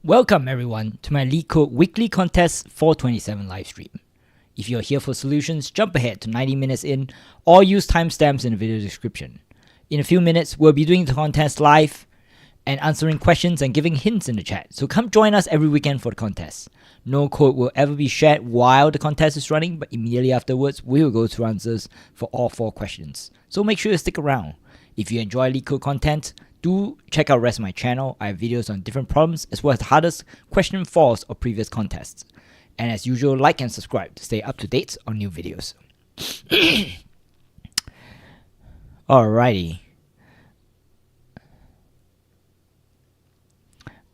Welcome everyone to my LeetCode weekly contest 427 livestream. If you're here for solutions, jump ahead to 90 minutes in or use timestamps in the video description. In a few minutes, we'll be doing the contest live and answering questions and giving hints in the chat. So come join us every weekend for the contest. No code will ever be shared while the contest is running, but immediately afterwards, we will go through answers for all 4 questions. So make sure you stick around. If you enjoy LeetCode content, do check out the rest of my channel. I have videos on different problems as well as the hardest question 4s of previous contests. And as usual, like and subscribe to stay up to date on new videos. Alrighty.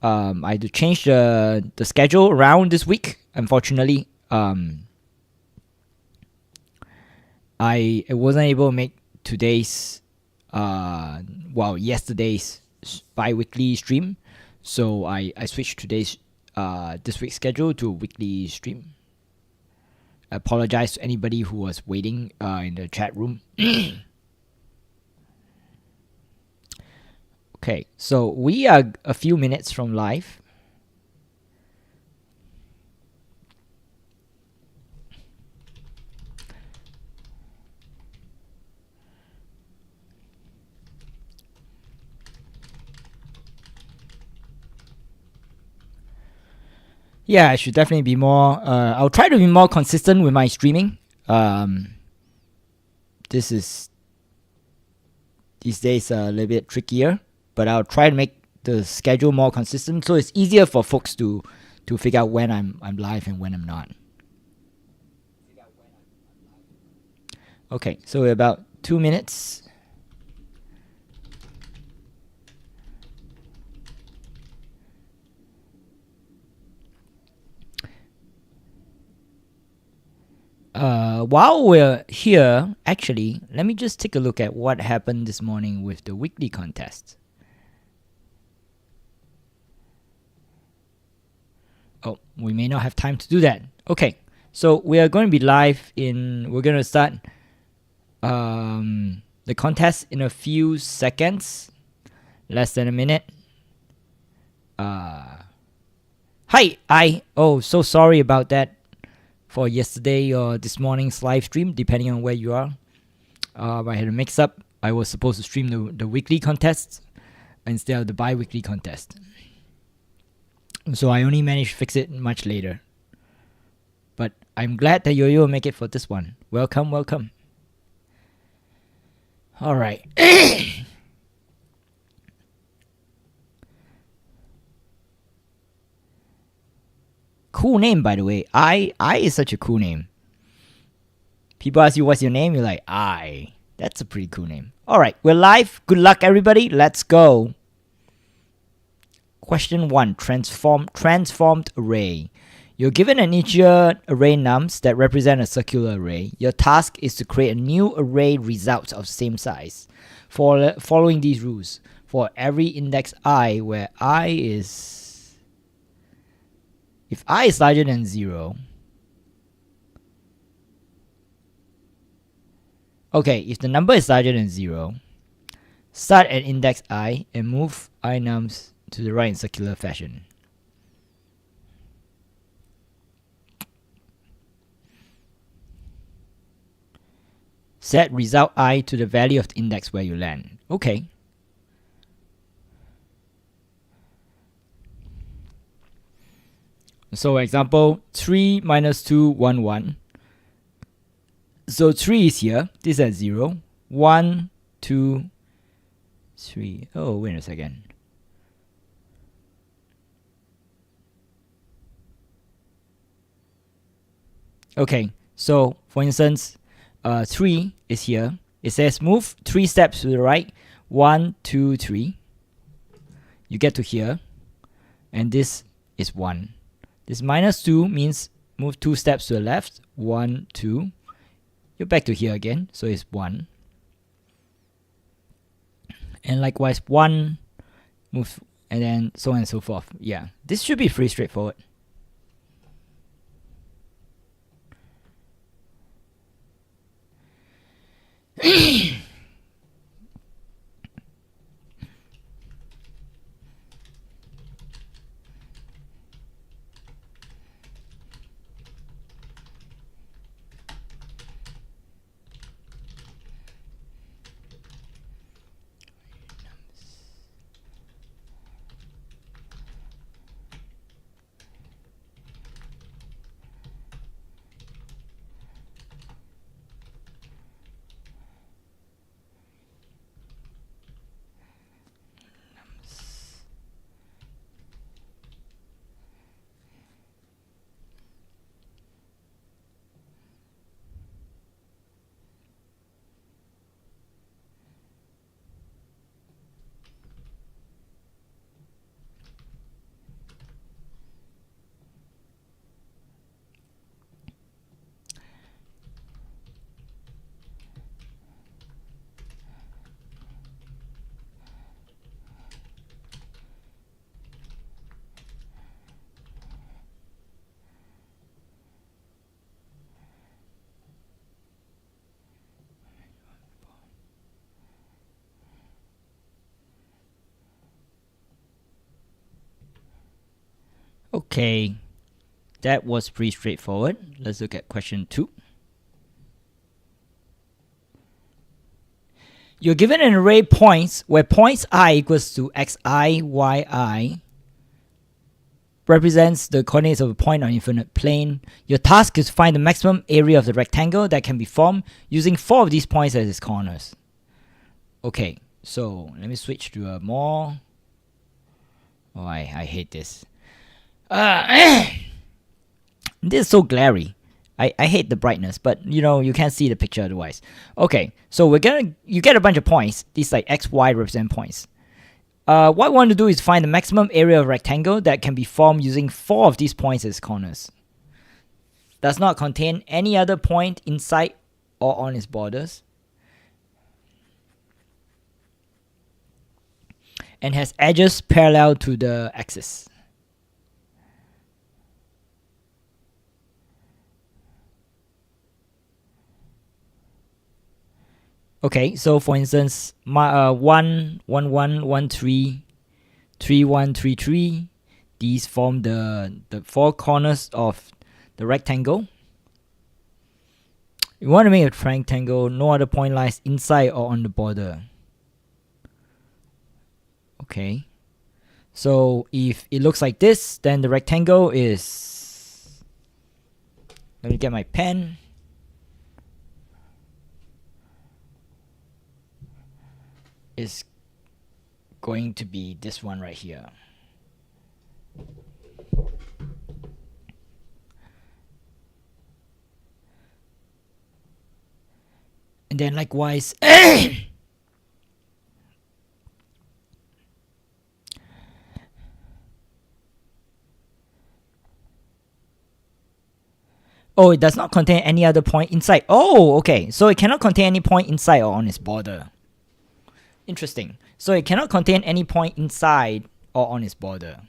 I had to change the schedule around this week. Unfortunately, I wasn't able to make today's yesterday's bi-weekly stream, so I switched today's this week's schedule to a weekly stream. I apologize to anybody who was waiting in the chat room. Okay, so we are a few minutes from live. Yeah, I should definitely be more. I'll try to be more consistent with my streaming. This is these days a little bit trickier, but I'll try to make the schedule more consistent so it's easier for folks to figure out when I'm live and when I'm not. Okay, so we're about 2 minutes. While we're here, actually, let me just take a look at what happened this morning with the weekly contest. Oh, we may not have time to do that. Okay, so we are going to be live we're going to start the contest in a few seconds, less than a minute. Hi, so sorry about that. For yesterday or this morning's live stream, depending on where you are. I had a mix-up. I was supposed to stream the weekly contest instead of the bi-weekly contest. So I only managed to fix it much later. But I'm glad that you'll make it for this one. Welcome, welcome. Alright. Cool name, by the way. I is such a cool name. People ask you what's your name, you're like, I. That's a pretty cool name. Alright, we're live. Good luck, everybody. Let's go. Question 1. Transformed array. You're given an integer array nums that represent a circular array. Your task is to create a new array result of the same size. Following these rules. For every index I, where I is... If I is larger than 0, okay, if the number is larger than 0, start at index I and move I nums to the right in circular fashion. Set result I to the value of the index where you land. Okay. So example, 3 minus 2, 1, 1. So 3 is here. This is at 0. 1, 2, 3. Oh, wait a second. Okay, so for instance, 3 is here. It says move 3 steps to the right. 1, 2, 3. You get to here. And this is 1. This minus 2 means move 2 steps to the left. 1, 2. You're back to here again, so it's 1. And likewise 1, move, and then so on and so forth. Yeah, this should be pretty straightforward. Okay, that was pretty straightforward. Let's look at question 2. You're given an array of points where points I equals to xi, yi represents the coordinates of a point on infinite plane. Your task is to find the maximum area of the rectangle that can be formed using 4 of these points as its corners. Okay, so let me switch to a more... Oh, I hate this. This is so glary. I hate the brightness, but you can't see the picture otherwise. Okay, so you get a bunch of points. These like x, y represent points. What we want to do is find the maximum area of rectangle that can be formed using 4 of these points as corners. Does not contain any other point inside or on its borders. And has edges parallel to the axis. Okay, so for instance, 1, 1, 1, 1, 3, 3, 1, 3, 3. These form the 4 corners of the rectangle. You want to make a rectangle, no other point lies inside or on the border. Okay, so if it looks like this, then the rectangle is... Let me get my pen. Is going to be this one right here. And then likewise oh, it does not contain any other point inside. Oh, okay, so it cannot contain any point inside or on its border. Interesting. So it cannot contain any point inside or on its border.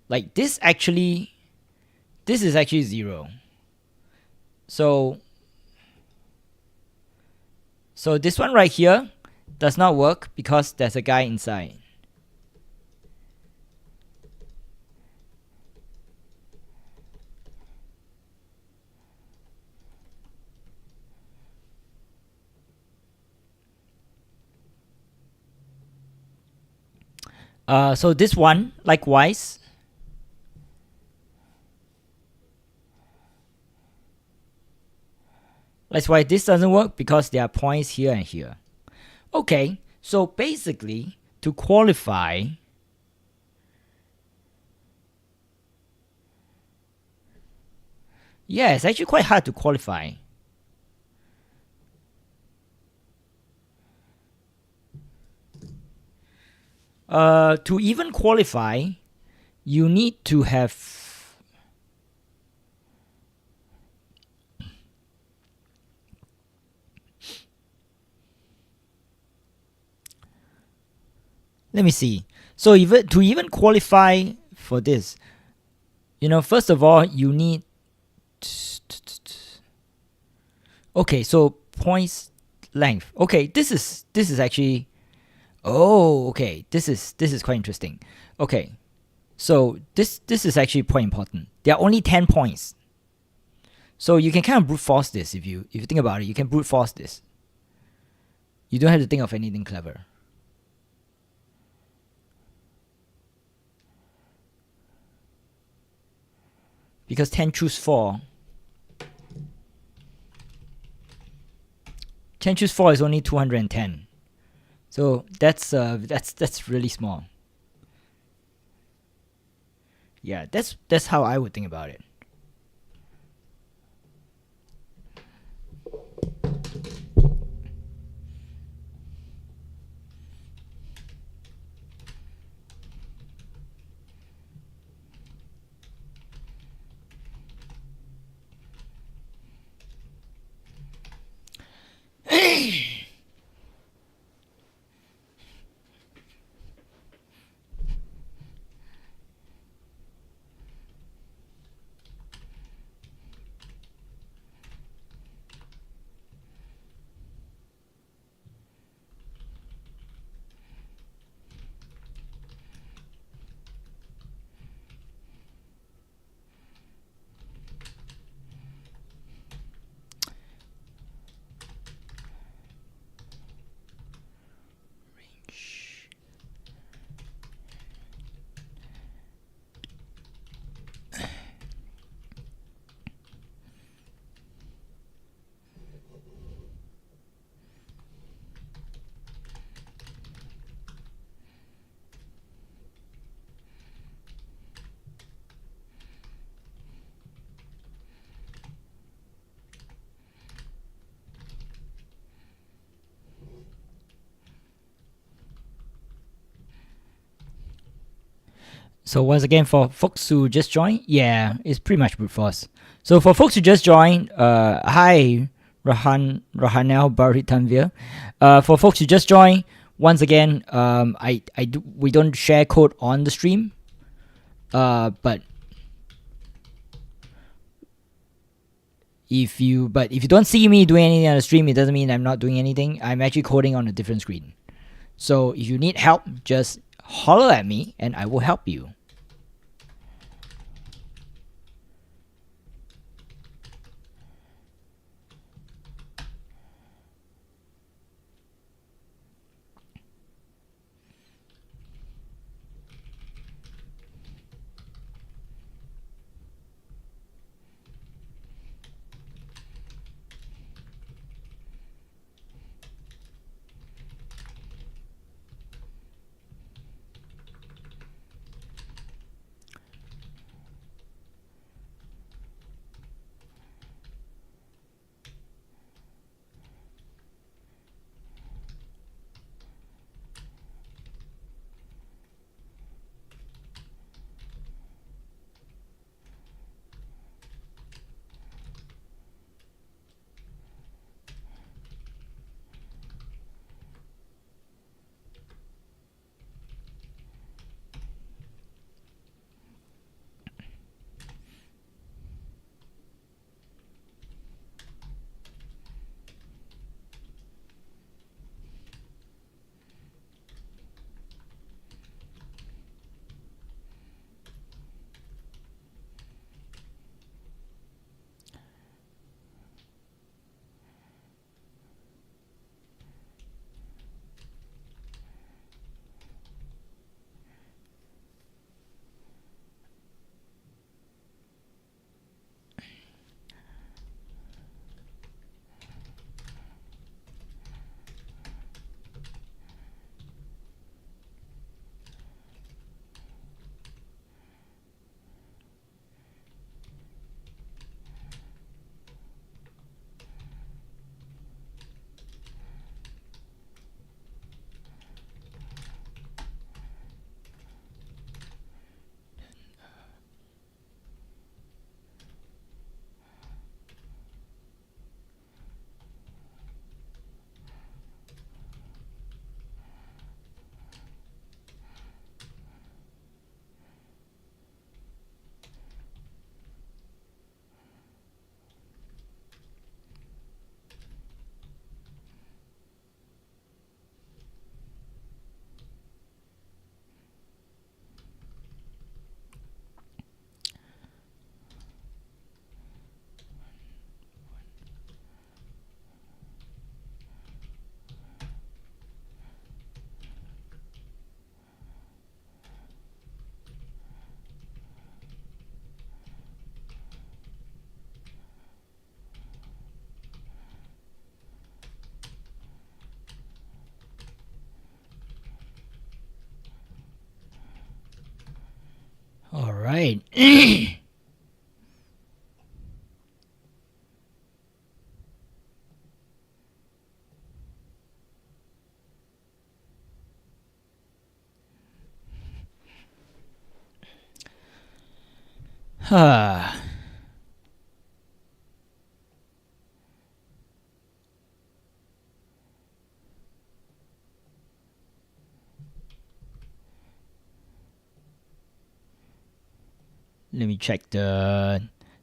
Like this is actually 0. So this one right here does not work because there's a guy inside. So this one, likewise. That's why this doesn't work, because there are points here and here. Okay, so basically, to qualify, yeah, it's actually quite hard to qualify. To even qualify, you need to have let me see. So to even qualify for this, first of all, you need okay, so points length. Okay, this is actually... Oh, okay. This is quite interesting. Okay, so this is actually quite important. There are only 10 points, so you can kind of brute force this. If you think about it, you can brute force this. You don't have to think of anything clever. Because 10 choose 4. 10 choose 4 is only 210. So that's really small. Yeah, that's how I would think about it. So once again, for folks who just joined, yeah, it's pretty much brute force. So for folks who just joined, hi, Rahanel Baritanvir. For folks who just joined, once again, we don't share code on the stream, but if you don't see me doing anything on the stream, it doesn't mean I'm not doing anything. I'm actually coding on a different screen. So if you need help, just holler at me and I will help you. All right. Let me check the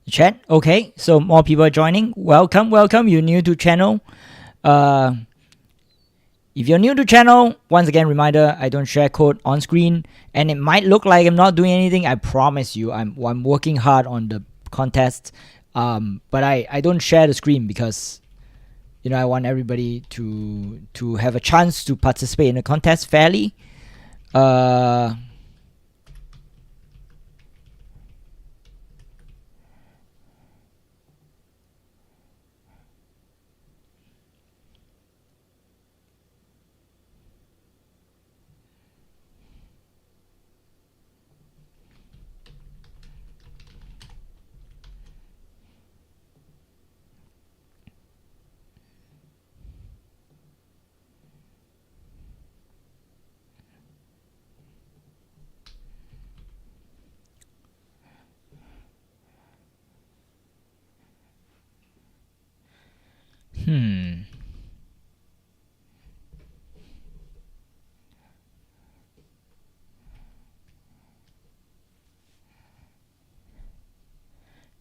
chat. Okay, so more people are joining. Welcome, welcome. You're new to channel. If you're new to channel, once again, reminder, I don't share code on screen, and it might look like I'm not doing anything. I promise you, I'm working hard on the contest, but I don't share the screen because, you know, I want everybody to have a chance to participate in the contest fairly.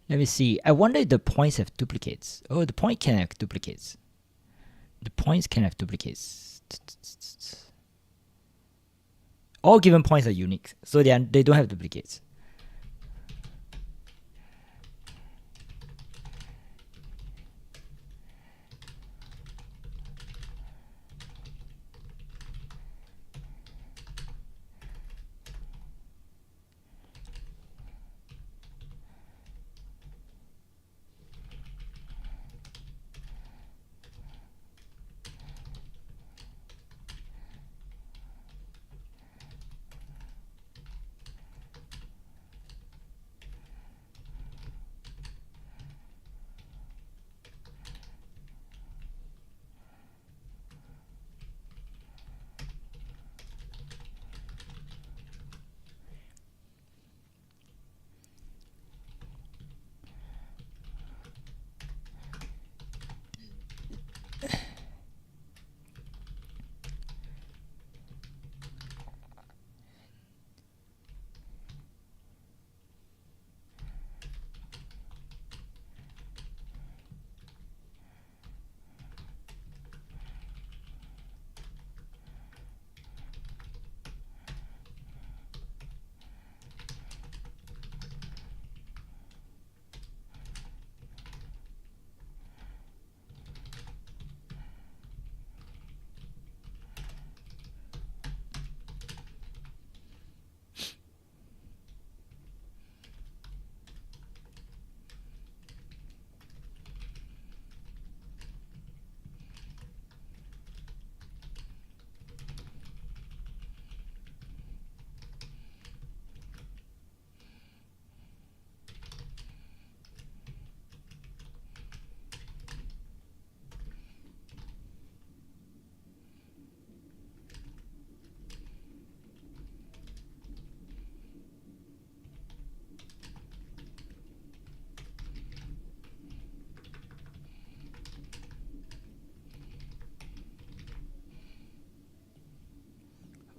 Let me see. I wonder if the points have duplicates. Oh, the point can have duplicates. The points can have duplicates. All given points are unique, so they don't have duplicates.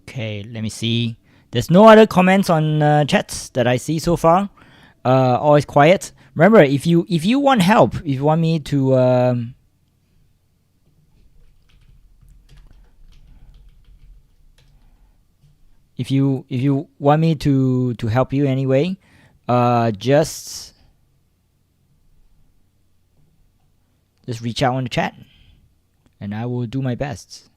Okay, let me see. There's no other comments on chats that I see so far. Always quiet. Remember, if you want help, if you want me to if you want me to help you anyway, just reach out on the chat, and I will do my best.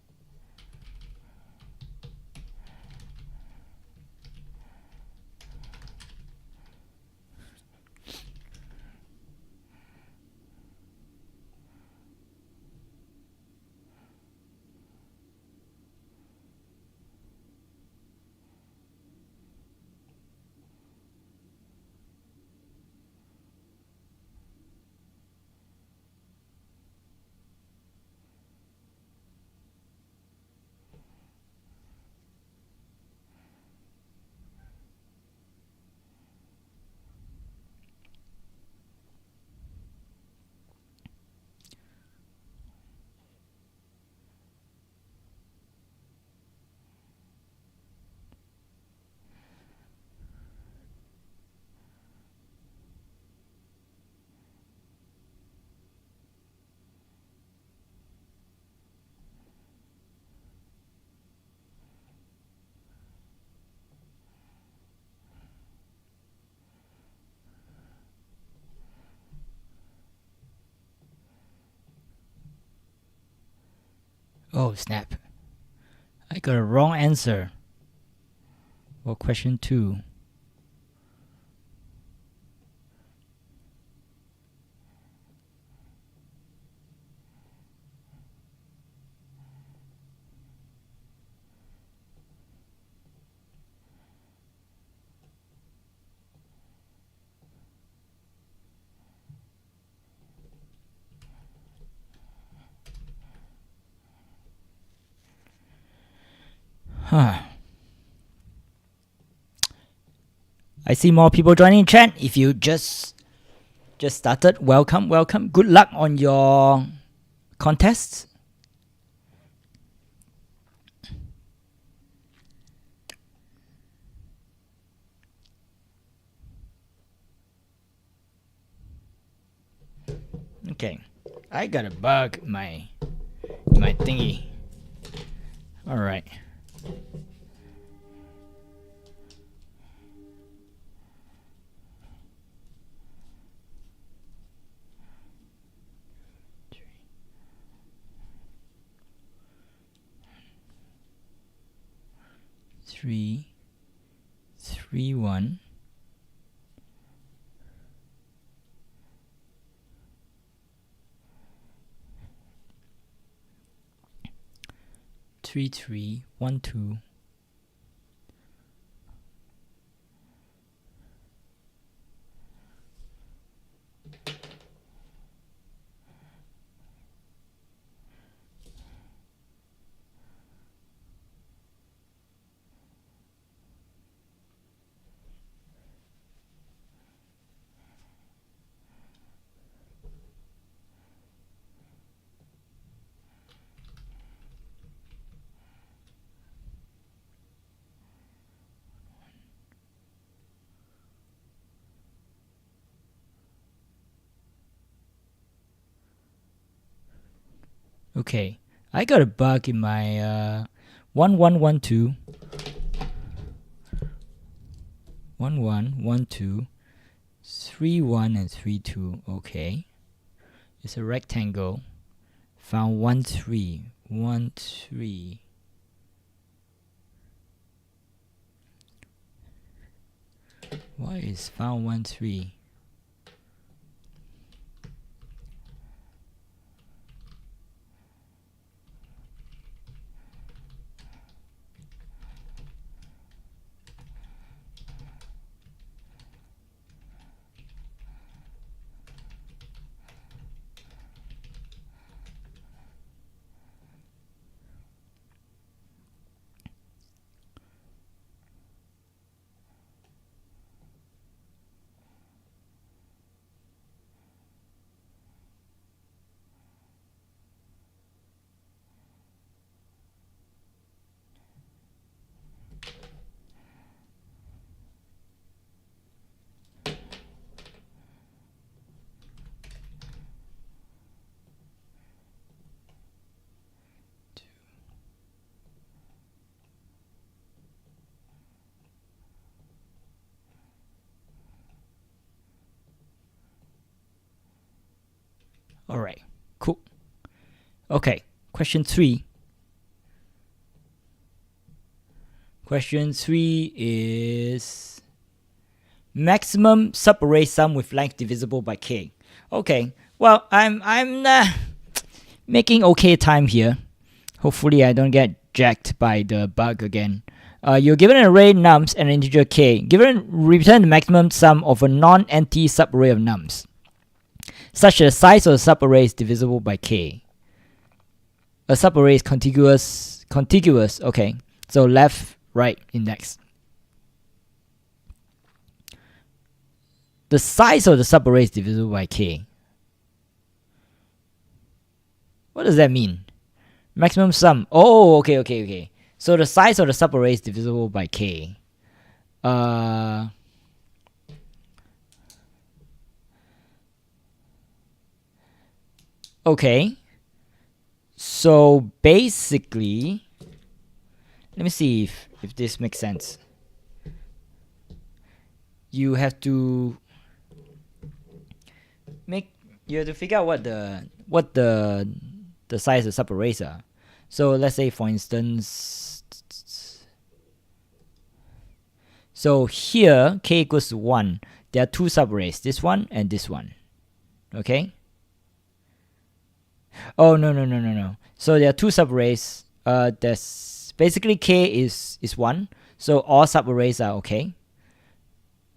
Oh, snap. I got a wrong answer for question 2. I see more people joining chat. If you just started, welcome. Good luck on your contests. Okay, I got a bug in my thingy. All right. Three, 1. 3, 3, 1, 2. Okay, I got a bug in my 1, 1, 1, 2. 1, 1, 1, 2. 3, 1 and 3, 2. Okay, it's a rectangle. Found 1, 3, 1, 3. Why is found 1, 3? All right, cool. Okay, question 3. Question 3 is maximum subarray sum with length divisible by k. Okay, well, I'm making okay time here. Hopefully I don't get jacked by the bug again. You're given an array nums and an integer k. Return the maximum sum of a non-empty subarray of nums, such that the size of the subarray is divisible by k. A subarray is contiguous. Okay, so left, right index. The size of the subarray is divisible by k. What does that mean? Maximum sum. Oh, okay. So the size of the subarray is divisible by k. Okay. So basically, let me see if this makes sense. You have to figure out what the size of subarrays are. So let's say, for instance, so here k equals to 1. There are two subarrays, this one and this one. Okay. Oh no. So there are two subarrays. There's basically k is 1. So all subarrays are okay.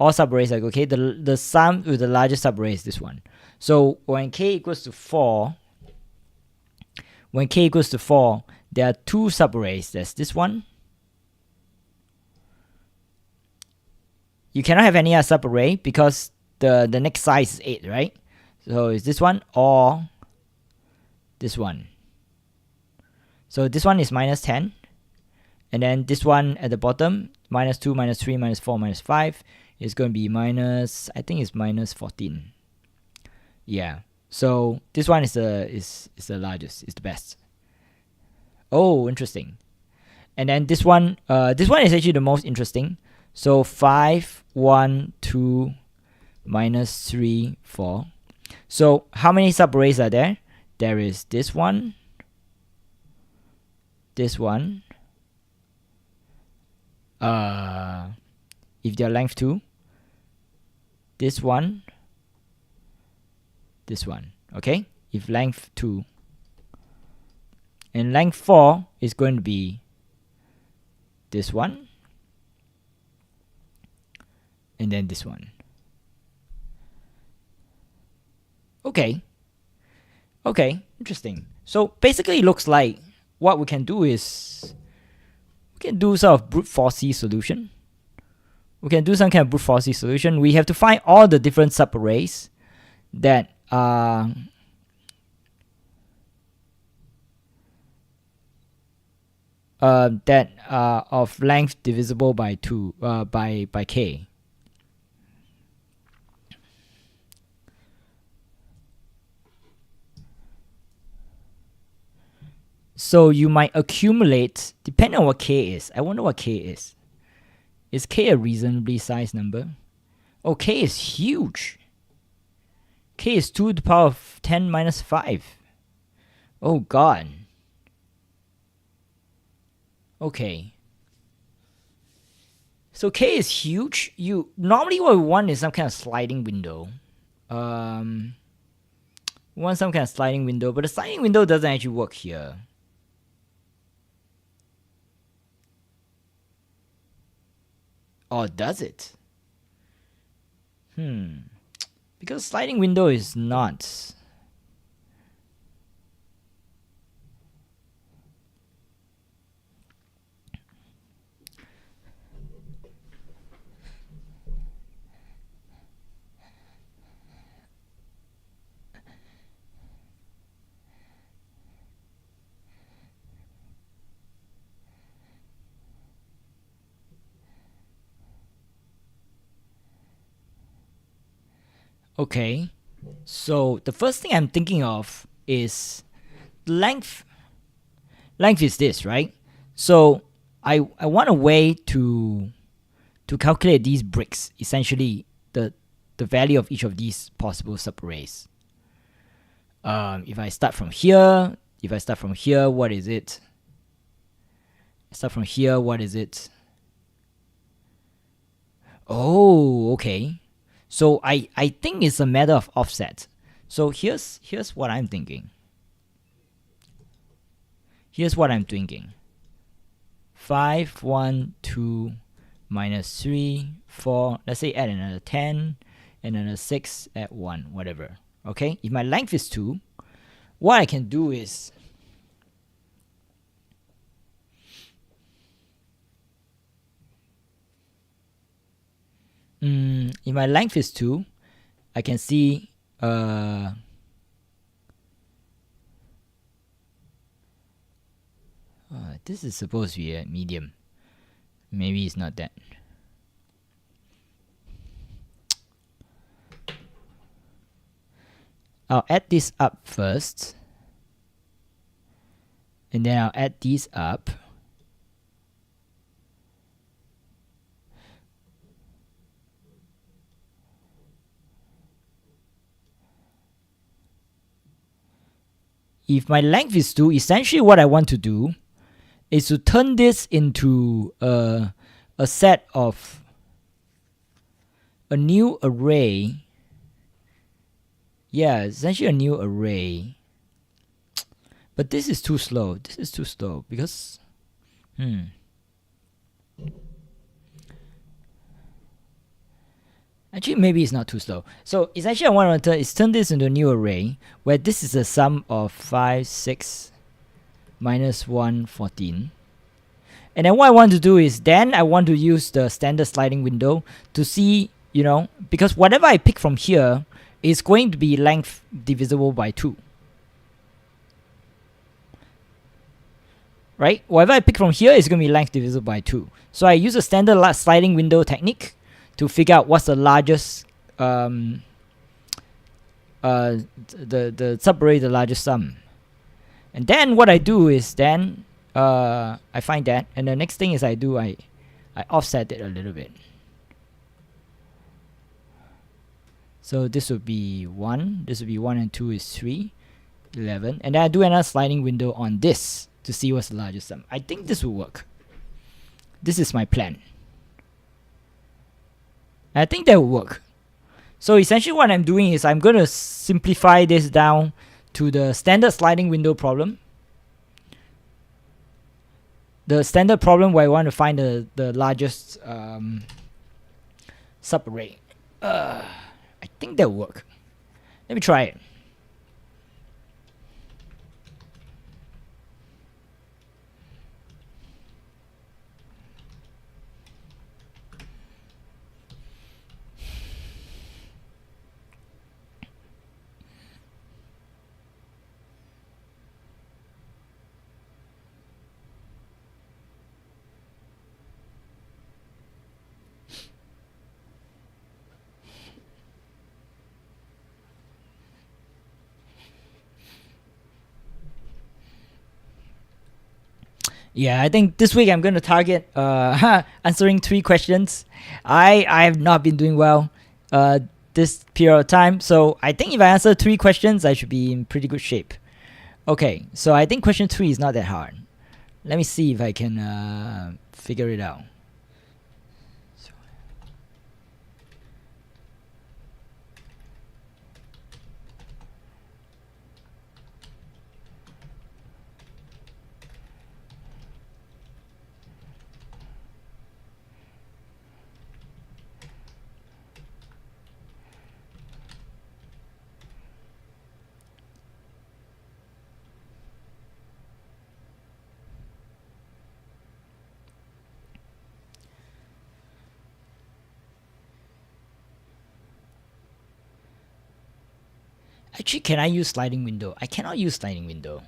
All subarrays are okay. The sum with the largest subarray is this one. So when k equals to 4, there are two subarrays. There's this one. You cannot have any other subarray because the next size is 8, right? So it's this one or this one. So this one is minus 10. And then this one at the bottom, minus 2, minus 3, minus 4, minus 5 is going to be minus, I think it's minus 14. Yeah. So this one is the largest, is the best. Oh, interesting. And then this one is actually the most interesting. So 5, 1, 2, minus 3, 4. So how many subarrays are there? There is this one, this one. If they're length 2, this one, this one. Okay? If length 2. And length 4 is going to be this one. And then this one. Okay. Okay, interesting. So basically it looks like what we can do is we can do sort of brute forcey solution. We can do some kind of brute forcey solution. We have to find all the different subarrays that are of length divisible by 2 by k. So you might accumulate, depending on what k is. I wonder what k is. Is k a reasonably sized number? Oh, k is huge. K is 2 to the power of 10 minus 5. Oh god. Okay. So k is huge. Normally what we want is some kind of sliding window. We want some kind of sliding window, but the sliding window doesn't actually work here. Or does it? Because sliding window is not. Okay, so the first thing I'm thinking of is length. Length is this, right? So I want a way to calculate these bricks, essentially the value of each of these possible subarrays. If I start from here, what is it? Start from here, what is it? Oh, okay. So I think it's a matter of offset. So here's what I'm thinking. Here's what I'm thinking. 5, 1, 2, minus 3, 4. Let's say add another 10, and another 6, add 1, whatever. Okay? If my length is 2, what I can do is if my length is 2, I can see this is supposed to be a medium. Maybe it's not that. I'll add this up first, and then I'll add these up. If my length is 2, essentially what I want to do is to turn this into a set of a new array. Yeah, essentially a new array. But this is too slow. This is too slow because actually, maybe it's not too slow. So essentially what I want to do is turn this into a new array where this is a sum of 5, 6, minus 1, 14. And then what I want to do is then I want to use the standard sliding window to see, because whatever I pick from here is going to be length divisible by 2. right? Whatever I pick from here is going to be length divisible by 2. So I use a standard sliding window technique to figure out what's the largest, the subarray, the largest sum. And then what I do is then I find that, and the next thing is I offset it a little bit. So this would be 1, this would be 1 and 2 is 3, 11. And then I do another sliding window on this to see what's the largest sum. I think this will work. This is my plan. And I think that will work. So essentially what I'm doing is I'm going to simplify this down to the standard sliding window problem. The standard problem where I want to find the largest subarray. I think that will work. Let me try it. Yeah, I think this week I'm going to target answering 3 questions. I have not been doing well this period of time, so I think if I answer 3 questions, I should be in pretty good shape. Okay, so I think question 3 is not that hard. Let me see if I can figure it out. Actually, can I use sliding window? I cannot use sliding window.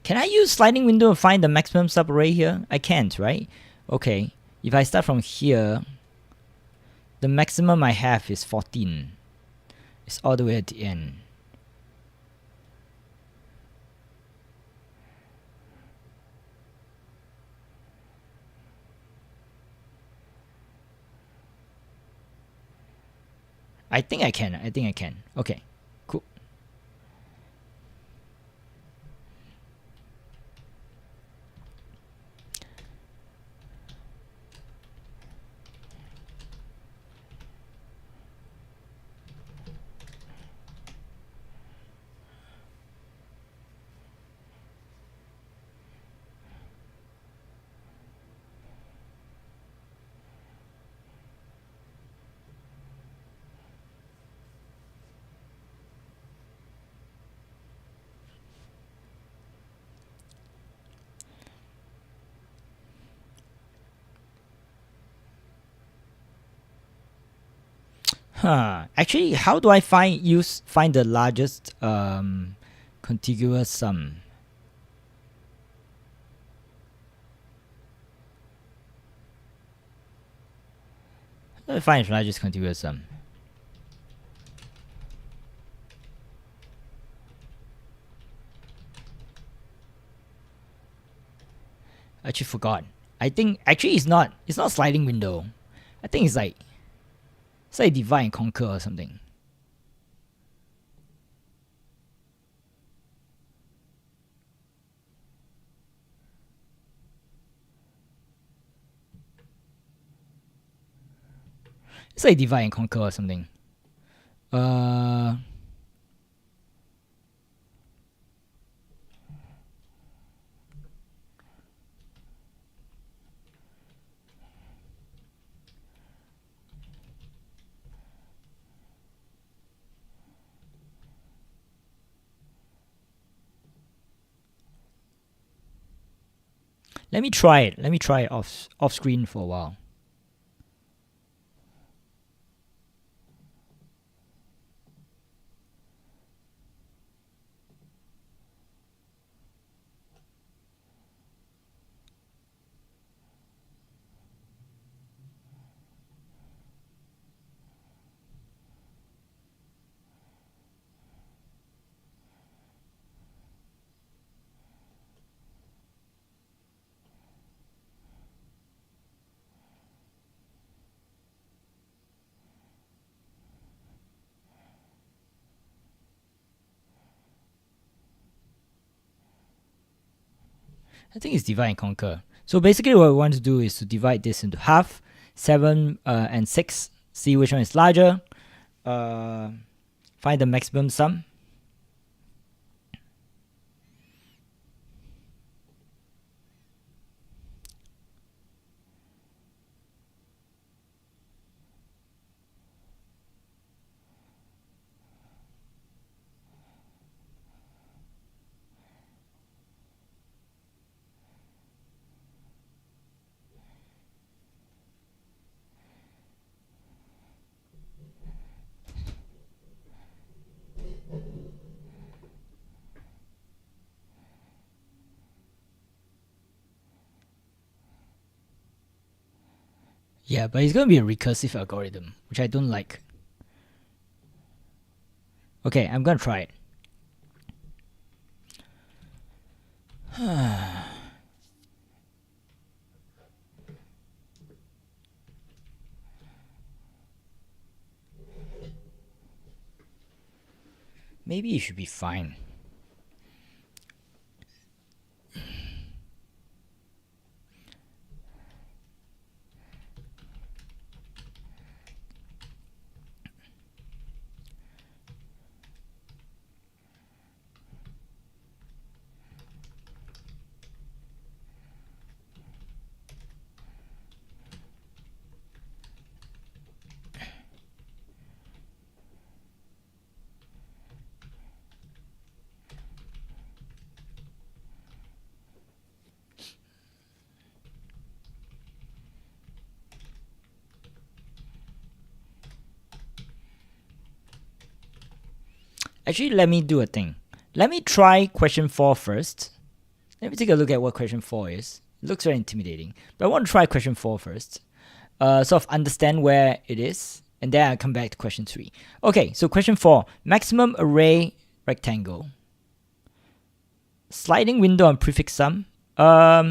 Can I use sliding window and find the maximum subarray here? I can't, right? Okay, if I start from here, the maximum I have is 14. It's all the way at the end. I think I can. Okay, cool. Actually, how do I find the largest contiguous sum? How do I find the largest contiguous sum? Actually forgot. I think actually it's not sliding window. I think it's like divide and conquer or something. It's like divide and conquer or something. Let me try it. Let me try it off screen for a while. I think it's divide and conquer. So basically what we want to do is to divide this into half, 7 and 6, see which one is larger, find the maximum sum. Yeah, but it's going to be a recursive algorithm, which I don't like. Okay, I'm going to try it. Maybe it should be fine. Actually, let me do a thing. Let me try question 4 first. Let me take a look at what question 4 is. It looks very intimidating, but I want to try question 4 first. Sort of understand where it is, and then I'll come back to question 3. Okay, so question 4, maximum array rectangle. Sliding window on prefix sum. Yeah,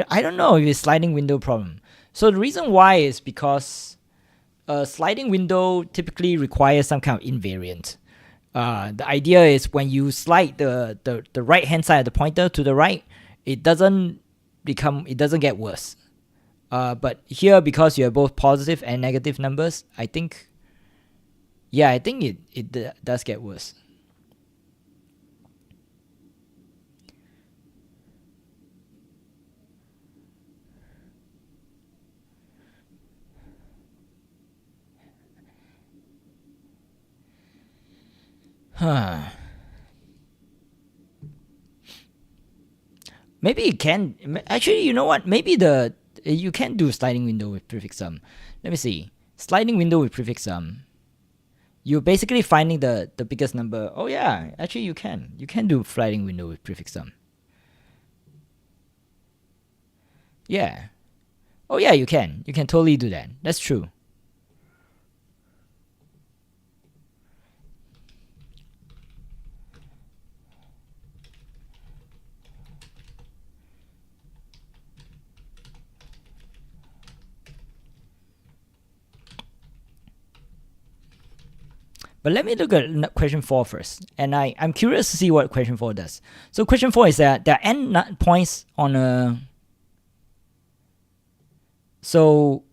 I don't know if it's sliding window problem. So the reason why is because a sliding window typically requires some kind of invariant. The idea is when you slide the right hand side of the pointer to the right, it doesn't get worse. But here, because you have both positive and negative numbers, I think it does get worse. Maybe it can. Actually, you know what? Maybe you can do sliding window with prefix sum. Let me see. Sliding window with prefix sum. You're basically finding the biggest number. Oh yeah, actually you can. You can do sliding window with prefix sum. Yeah. Oh yeah, you can. You can totally do that. That's true. But let me look at question 4 first. And I'm curious to see what question 4 does. So question 4 is that there are n points on a... So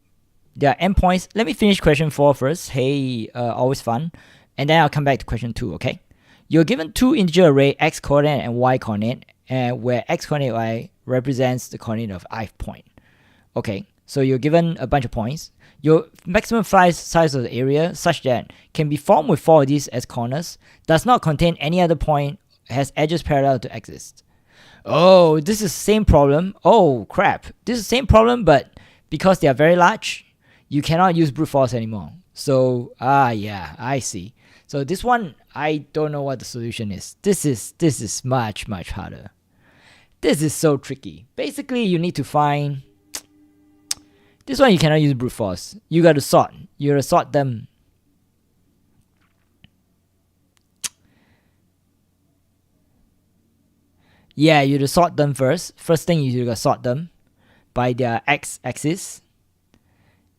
there are n points. Let me finish question 4 first. Hey, always fun. And then I'll come back to question 2, okay? You're given two integer array, x coordinate and y coordinate, where x coordinate y represents the coordinate of ith point. Okay, so you're given a bunch of points. Your maximum size of the area, such that can be formed with 4 of these as corners, does not contain any other point, has edges parallel to axis. Oh, this is the same problem. Oh, crap. This is the same problem, but because they are very large, you cannot use brute force anymore. So, yeah, I see. So this one, I don't know what the solution is. This is much, much harder. This is so tricky. Basically, you need to find... This one you cannot use brute force. You gotta sort. You gotta sort them. Yeah, you gotta sort them first. First thing you gotta sort them by their x-axis.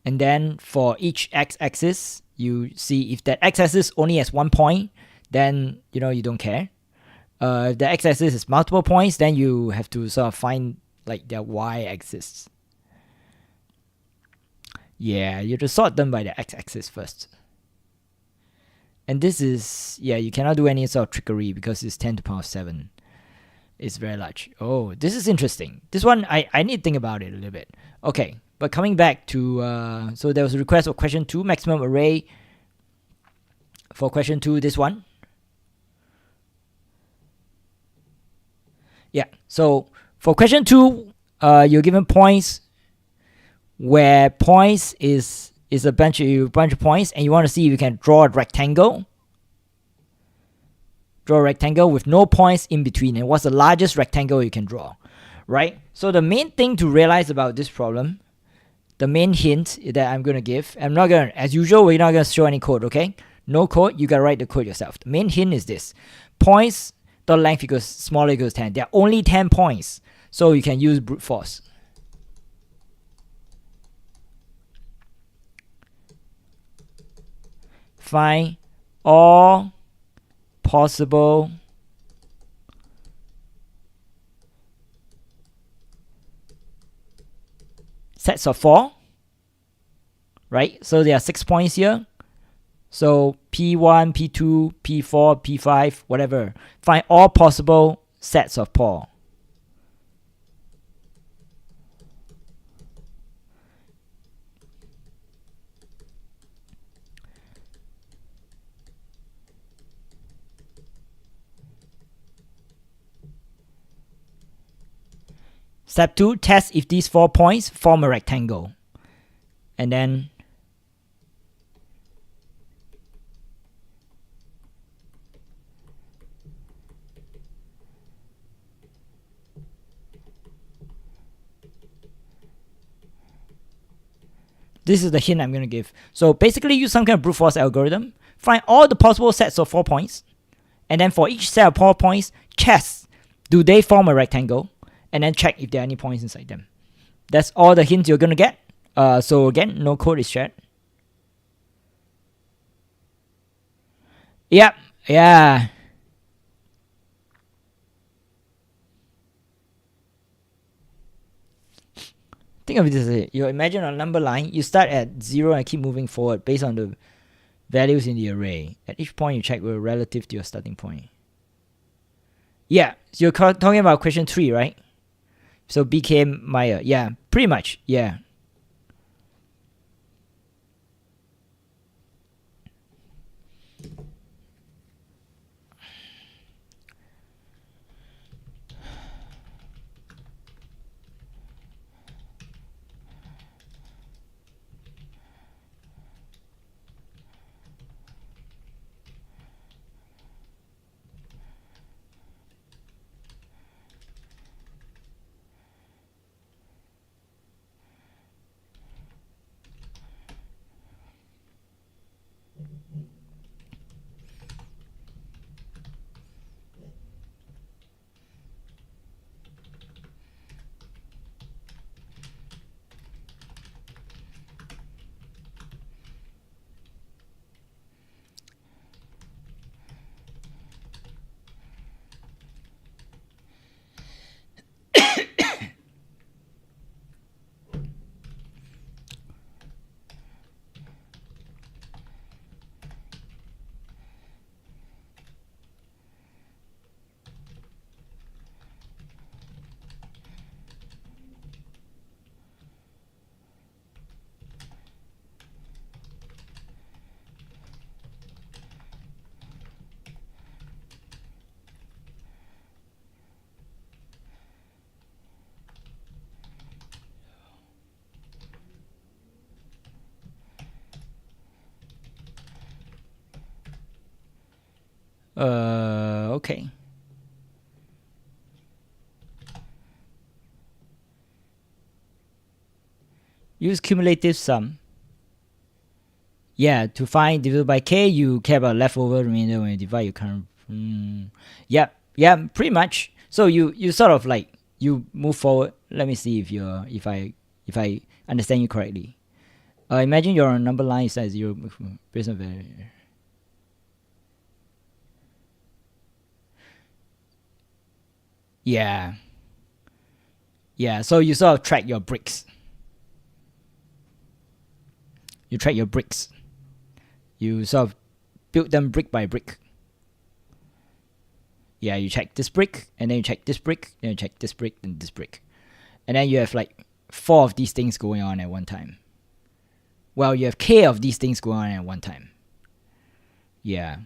And then for each x-axis, you see if that x-axis only has 1 point, then you don't care. If the x-axis is multiple points, then you have to sort of find like their y-axis. Yeah, you have to sort them by the x-axis first. And this is, yeah, you cannot do any sort of trickery because it's 10 to the power 7. It's very large. Oh, this is interesting. This one, I need to think about it a little bit. Okay, but coming back to, so there was a request for question 2, maximum array. For question 2, this one. Yeah, so for question 2, you're given points where points is a bunch of points, and you want to see if you can draw a rectangle. Draw a rectangle with no points in between, and what's the largest rectangle you can draw, right? So the main thing to realize about this problem, the main hint that I'm going to give, I'm not going to, as usual, we're not going to show any code, okay? No code, you got to write the code yourself. The main hint is this. Points dot length equals smaller equals 10. There are only 10 points, so you can use brute force. Find all possible sets of 4, right? So there are 6 points here. So P1, P2, P4, P5, whatever. Find all possible sets of 4. Step 2, test if these 4 points form a rectangle. And then this is the hint I'm going to give. So basically use some kind of brute force algorithm. Find all the possible sets of 4 points. And then for each set of 4 points, test, do they form a rectangle? And then check if there are any points inside them. That's all the hints you're going to get. So again, no code is shared. Yep, yeah. Think of it this way. You imagine a number line, you start at 0 and keep moving forward based on the values in the array. At each point you check were relative to your starting point. Yeah, so you're talking about question 3, right? So became Meyer. Yeah, pretty much. Yeah. Okay. Use cumulative sum. Yeah, to find divided by k, you care about leftover remainder when you divide your current. Yeah, pretty much. So you sort of like you move forward. Let me see if I understand you correctly. Imagine you're on a number line size 0 based on value. Yeah. Yeah, so you sort of track your bricks. You track your bricks. You sort of build them brick by brick. Yeah, you check this brick, and then you check this brick, then you check this brick, and this brick. And then you have like 4 of these things going on at one time. Well, you have K of these things going on at one time. Yeah.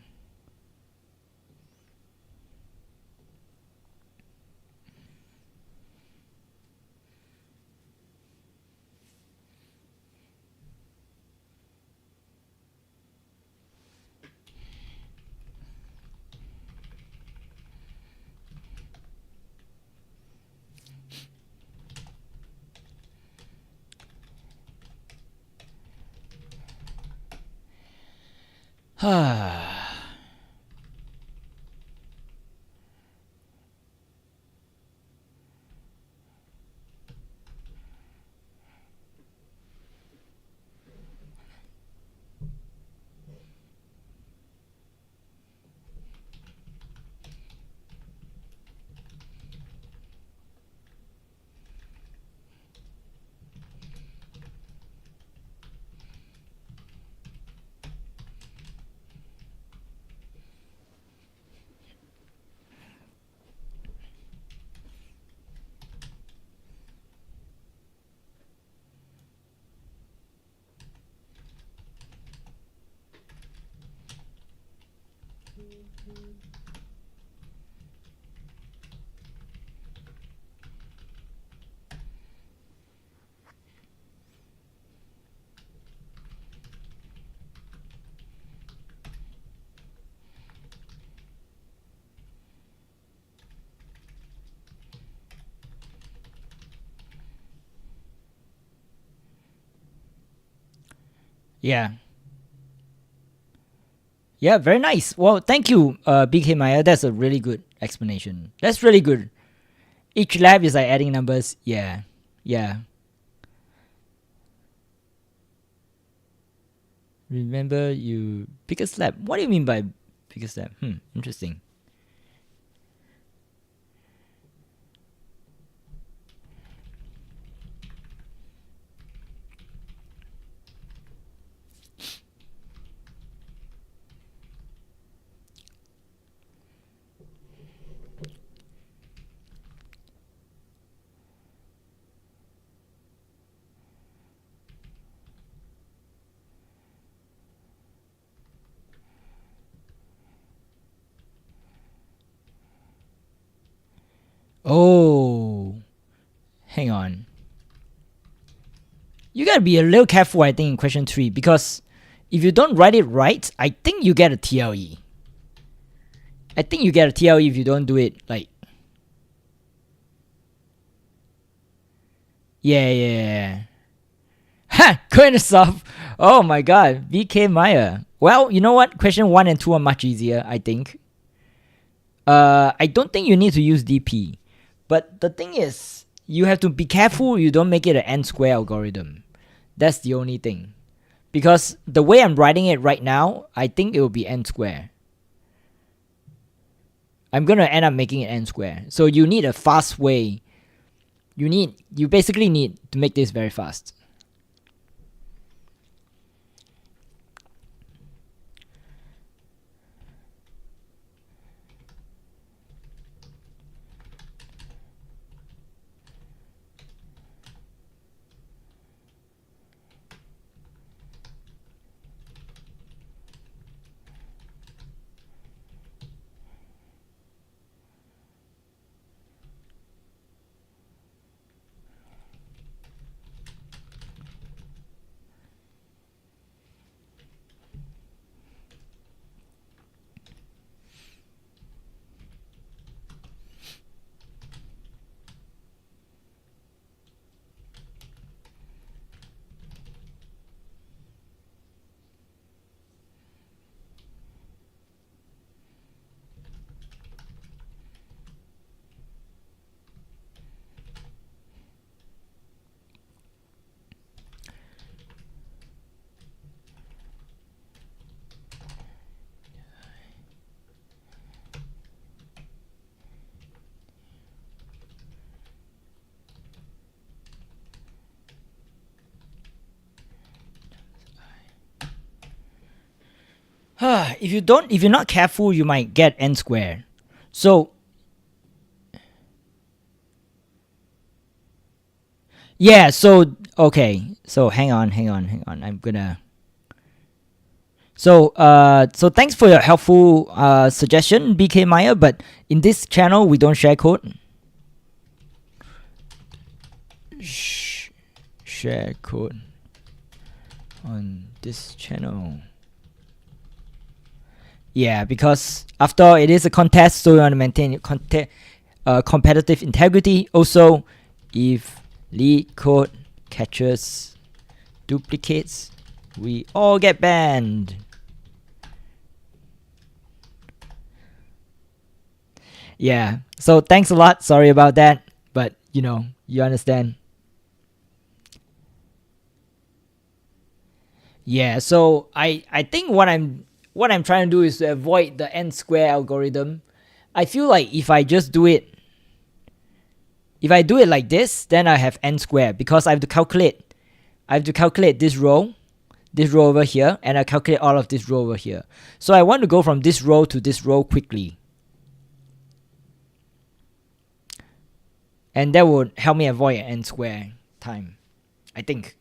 Yeah. Yeah, very nice. Well, thank you, BK Maya. That's a really good explanation. That's really good. Each lab is like adding numbers. Yeah. Yeah. Remember you biggest lab. What do you mean by biggest lab? Interesting. Oh, hang on. You gotta be a little careful, I think, in question 3, because if you don't write it right, I think you get a TLE. I think you get a TLE if you don't do it like. Yeah. Ha! Going to solve. Oh my god, BK Maya. Well, you know what? Question 1 and 2 are much easier, I think. I don't think you need to use DP. But the thing is, you have to be careful you don't make it an n square algorithm. That's the only thing. Because the way I'm writing it right now, I think it will be n square. I'm gonna end up making it n square. So you need a fast way. You basically need to make this very fast. if you're not careful, you might get n squared. So yeah, so okay, so hang on. I'm gonna. So thanks for your helpful suggestion, BK Meyer. But in this channel, we don't share code. Share code on this channel. Yeah, because after all, it is a contest, so we want to maintain competitive integrity. Also, if LeetCode catches duplicates, we all get banned. Yeah, so thanks a lot. Sorry about that, but you understand. Yeah, so I think what I'm trying to do is to avoid the n square algorithm. I feel like if I do it like this, then I have n squared because I have to calculate this row over here, and I calculate all of this row over here. So I want to go from this row to this row quickly. And that would help me avoid an n square time, I think.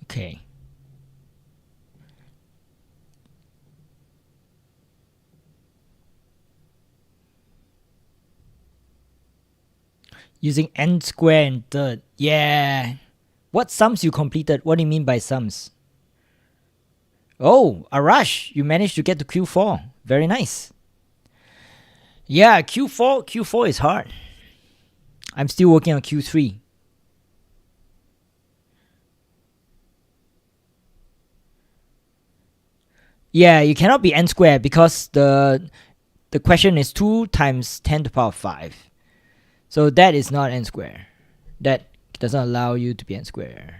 Okay. Using n square and third. Yeah. What sums you completed? What do you mean by sums? Oh, Arash, you managed to get to Q4. Very nice. Yeah, Q4 is hard. I'm still working on Q3. Yeah, you cannot be n squared because the question is 2 times 10 to the power 5. So that is not n squared. That doesn't allow you to be n squared.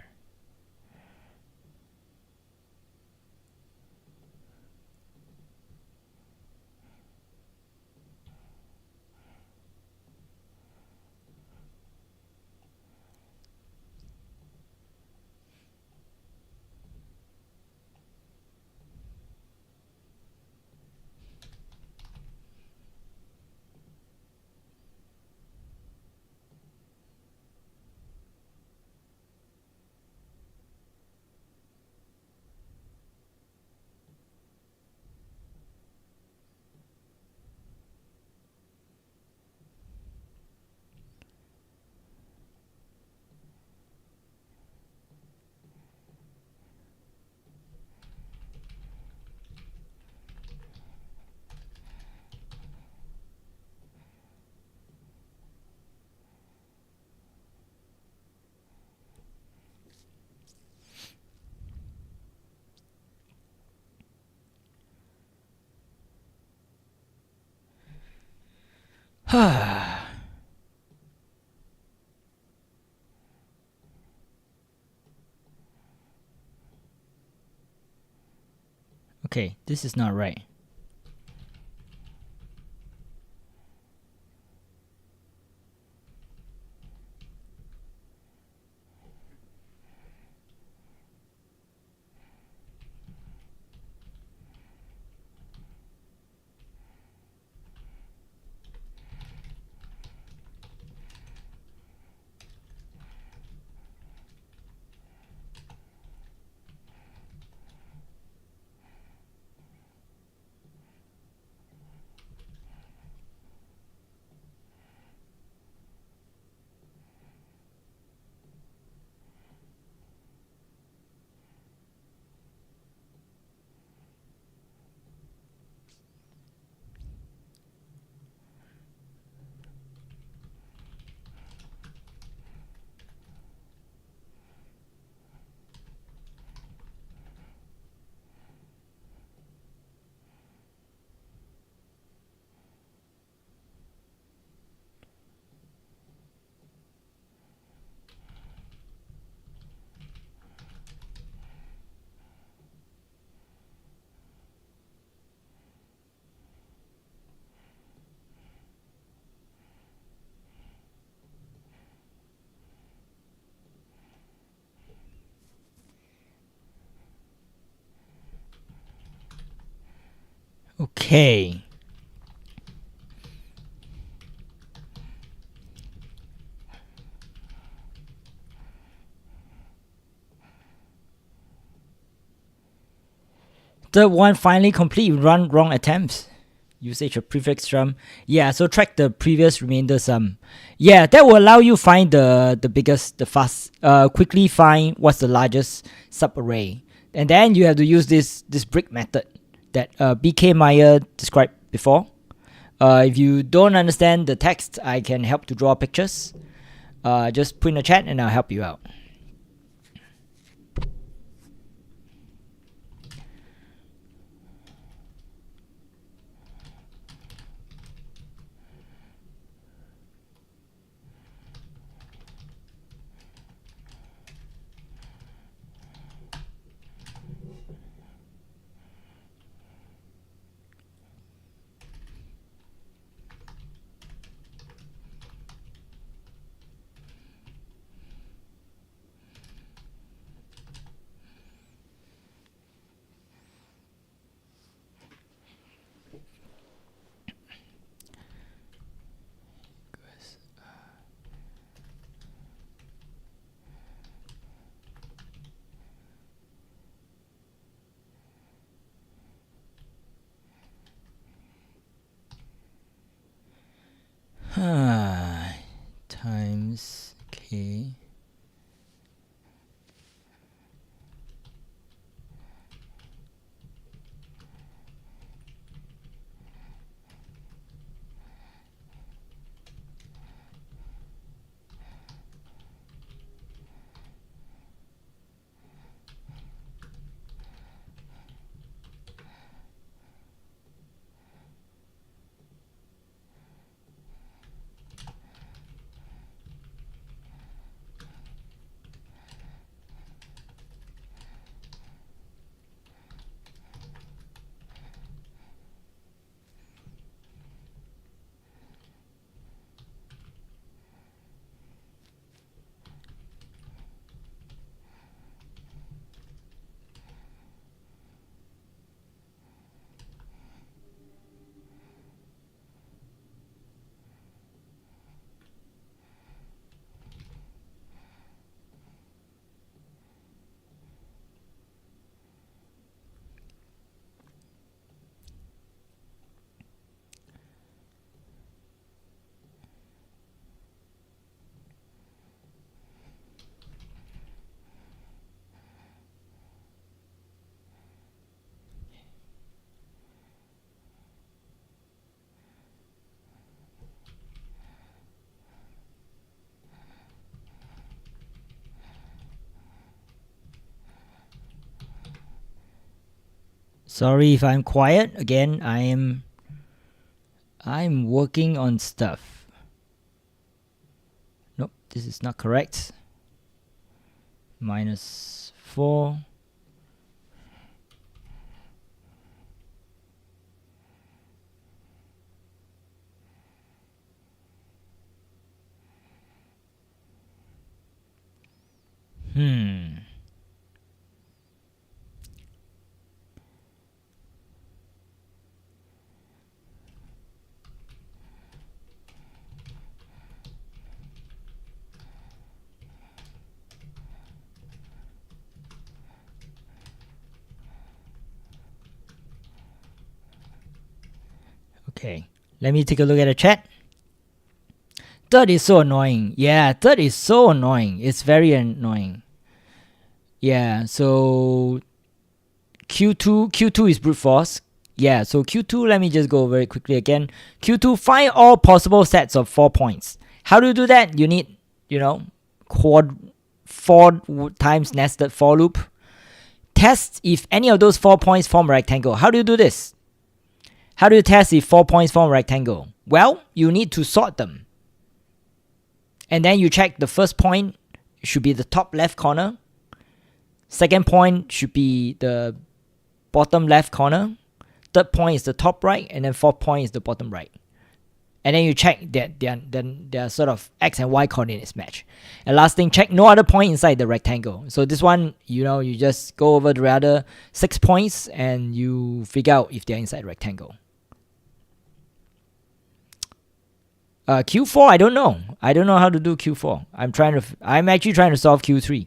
Okay, this is not right. Okay. Third one, finally complete. Run wrong attempts. Usage of prefix term. Yeah, so track the previous remainder sum. Yeah, that will allow you find the biggest, the fast, quickly find what's the largest subarray. And then you have to use this brick method that BK Meyer described before. If you don't understand the text, I can help to draw pictures. Just put in the chat and I'll help you out. Times k. Sorry if I'm quiet. Again, I'm working on stuff. Nope, this is not correct. -4. Okay, let me take a look at the chat. That is so annoying. Yeah, that is so annoying. It's very annoying. Yeah, so Q2 is brute force. Yeah, so Q2, let me just go over it quickly again. Q2, find all possible sets of 4 points. How do you do that? You need, quad 4 times nested for loop. Test if any of those 4 points form a rectangle. How do you do this? How do you test if 4 points form a rectangle? Well, you need to sort them. And then you check the first point should be the top left corner. Second point should be the bottom left corner. Third point is the top right. And then fourth point is the bottom right. And then you check that their sort of X and Y coordinates match. And last thing, check no other point inside the rectangle. So this one, you just go over the other 6 points and you figure out if they're inside the rectangle. Q4, I don't know. I don't know how to do Q4. I'm actually trying to solve Q3.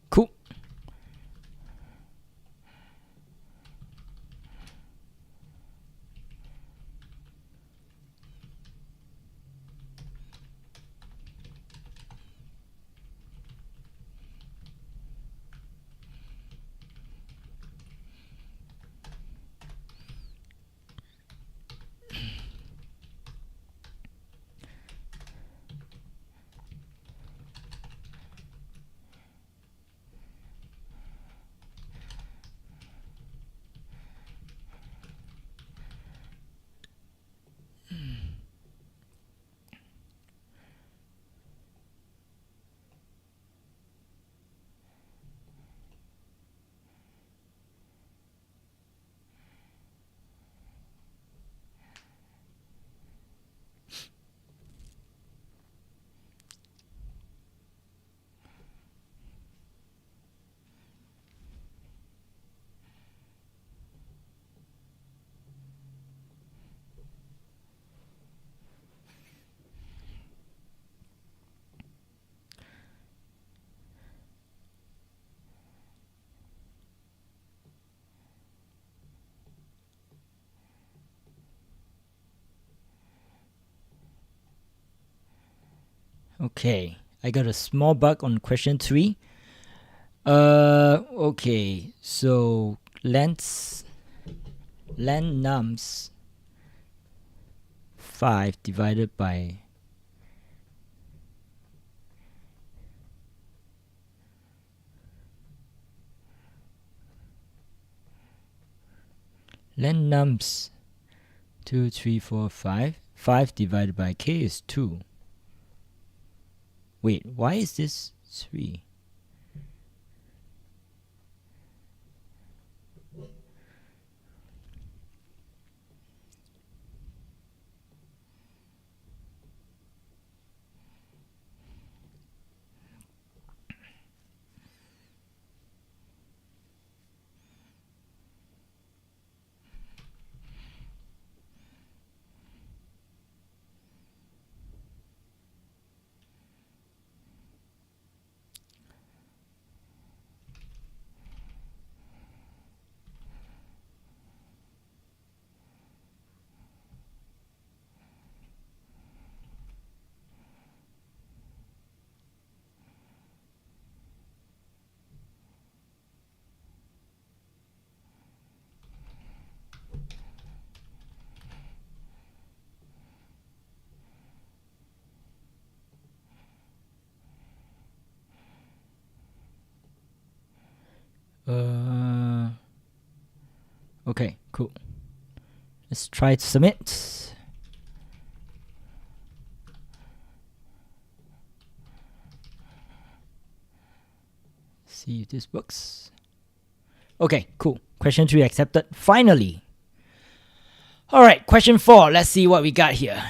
Cool. Okay, I got a small bug on question 3. Okay, so len nums 5 divided by len nums 2, 3, 4, 5. 5 divided by k is 2. Wait, why is this 3? Okay, cool. Let's try to submit. See if this works. Okay, cool. Question 3 accepted. Finally. Alright, question 4. Let's see what we got here.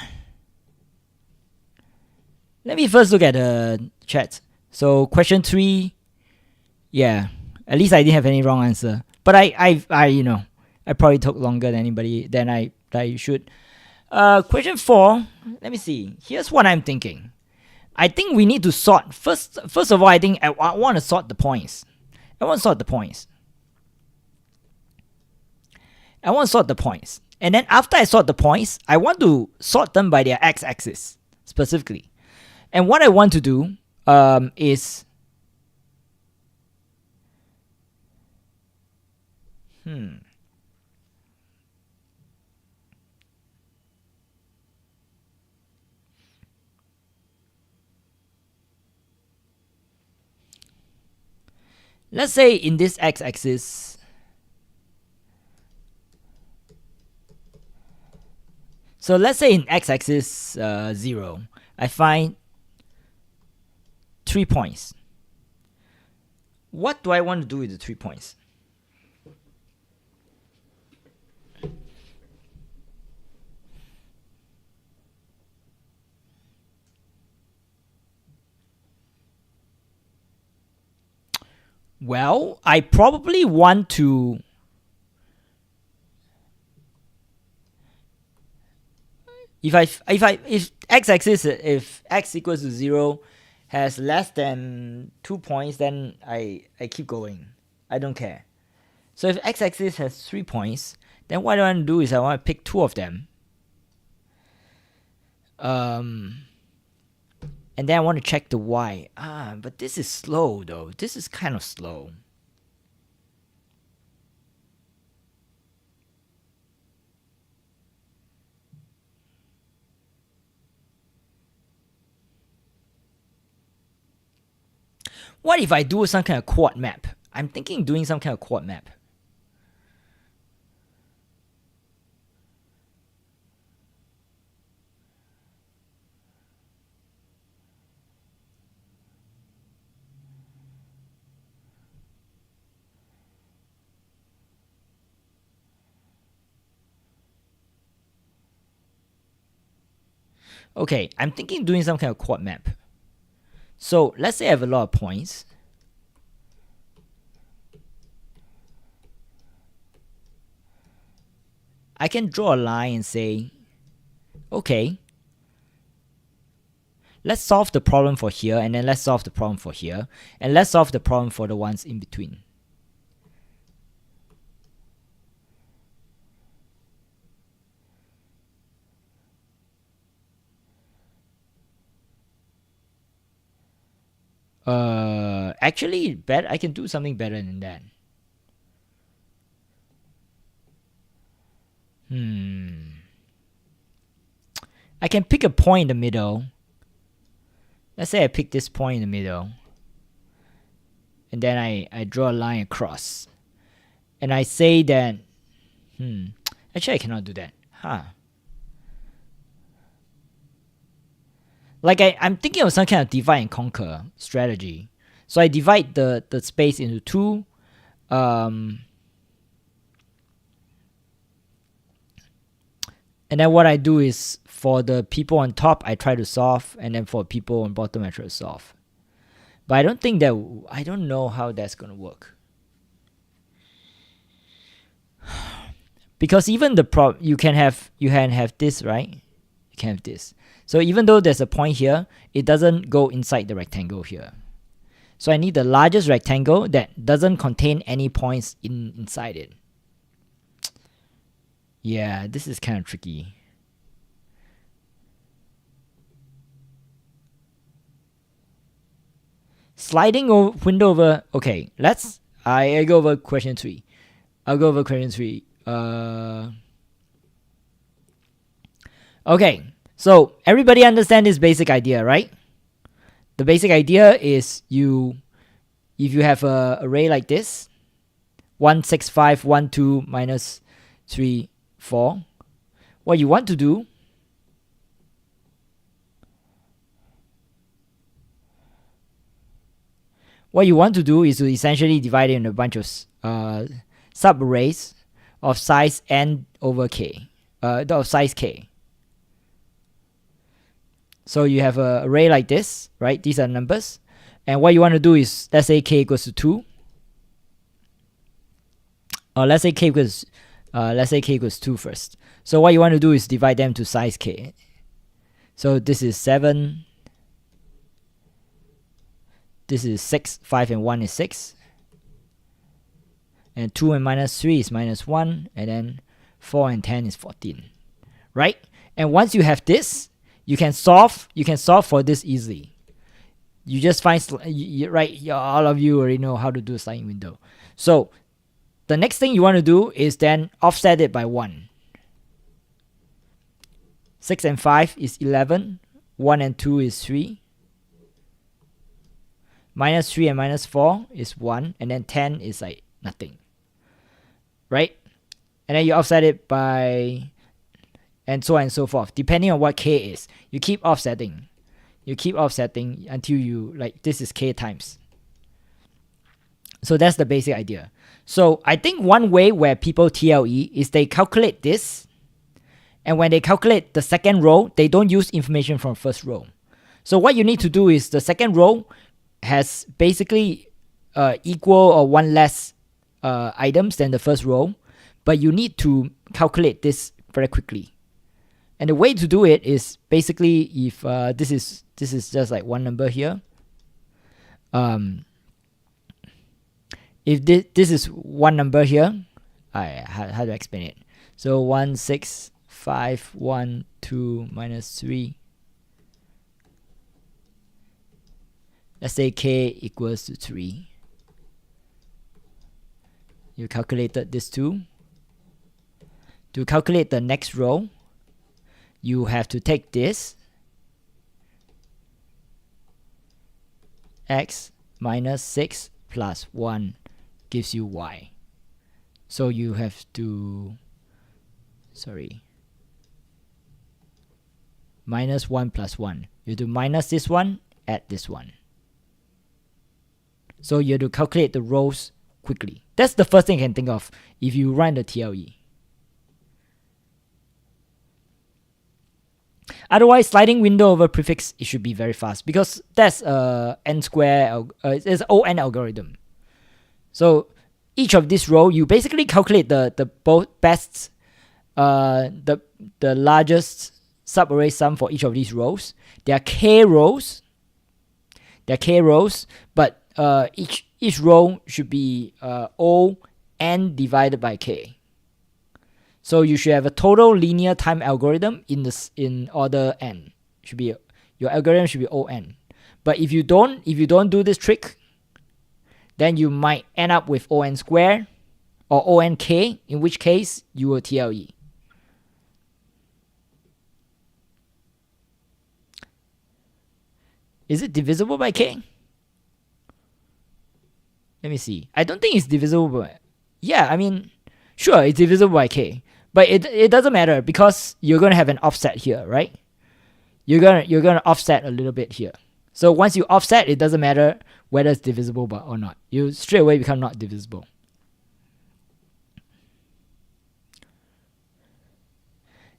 Let me first look at the chat. So question 3, yeah, at least I didn't have any wrong answer. But I you know, I probably took longer than I should. Question 4, let me see. Here's what I'm thinking. I think we need to sort. First of all, I think I want to sort the points. I want to sort the points. And then after I sort the points, I want to sort them by their x-axis, specifically. And what I want to do is... Let's say in this x-axis, so let's say in x-axis 0, I find 3 points. What do I want to do with the 3 points? Well, I probably want to... If x-axis, if x equals to 0 has less than 2 points, then I keep going. I don't care. So if x-axis has 3 points, then what I want to do is I want to pick 2 of them. And then I want to check the y. But this is slow though. This is kind of slow. What if I do some kind of quad map? I'm thinking doing some kind of quad map. Okay, I'm thinking doing some kind of quad map. So let's say I have a lot of points. I can draw a line and say, okay, let's solve the problem for here, and then let's solve the problem for here, and let's solve the problem for the ones in between. Actually, I can do something better than that. I can pick a point in the middle. Let's say I pick this point in the middle. And then I draw a line across. And I say that... Actually, I cannot do that. Like I'm thinking of some kind of divide and conquer strategy. So I divide the space into two. And then what I do is for the people on top, I try to solve. And then for people on bottom, I try to solve. But I don't know how that's going to work. Because even you can have this, right? You can have this. So even though there's a point here, it doesn't go inside the rectangle here. So I need the largest rectangle that doesn't contain any points inside it. Yeah, this is kind of tricky. Sliding window over. Okay, I go over question 3. I'll go over question 3. Okay, so everybody understand this basic idea, right? The basic idea is if you have an array like this, 1, 6, 5, 1, 2, minus 3, 4, what you want to do is to essentially divide it into a bunch of subarrays of size n over k, of size k. So you have an array like this, right? These are numbers. And what you want to do is, let's say k equals to 2. Or let's say k equals 2 first. So what you want to do is divide them to size k. So this is 7. This is 6. 5 and 1 is 6. And 2 and minus 3 is minus 1. And then 4 and 10 is 14. Right? And once you have this, you can solve for this easily. You just find, all of you already know how to do a sliding window. So the next thing you want to do is then offset it by 1. 6 and 5 is 11. 1 and 2 is 3. Minus 3 and minus 4 is 1. And then 10 is like nothing. Right? And then you offset it by, and so on and so forth. Depending on what k is, you keep offsetting. You keep offsetting until you, like, this is k times. So that's the basic idea. So I think one way where people TLE is they calculate this. And when they calculate the second row, they don't use information from first row. So what you need to do is the second row has basically equal or one less items than the first row. But you need to calculate this very quickly. And the way to do it is basically if this is just like one number here. If this is one number here, how to explain it? So 1, 6, 5, 1, 2, minus 3. Let's say k equals to 3. You calculated this too. To calculate the next row, you have to take this x minus 6 plus 1 gives you y. So you have to, minus 1 plus 1. You have to minus this one, add this one. So you have to calculate the rows quickly. That's the first thing you can think of if you run the TLE. Otherwise, sliding window over prefix, it should be very fast because that's n square, it's ON algorithm. So each of this row, you basically calculate the best, the largest subarray sum for each of these rows. There are k rows. But each row should be O n divided by k. So you should have a total linear time algorithm in order n. Should be your algorithm should be ON. But if you don't do this trick, then you might end up with ON squared or ONK, in which case you will TLE. Is it divisible by k? Let me see. I don't think it's divisible by, yeah, I mean, sure, it's divisible by k. But it doesn't matter because you're going to have an offset here, right? you're gonna offset a little bit here. So once you offset, it doesn't matter whether it's divisible by or not. You straight away become not divisible.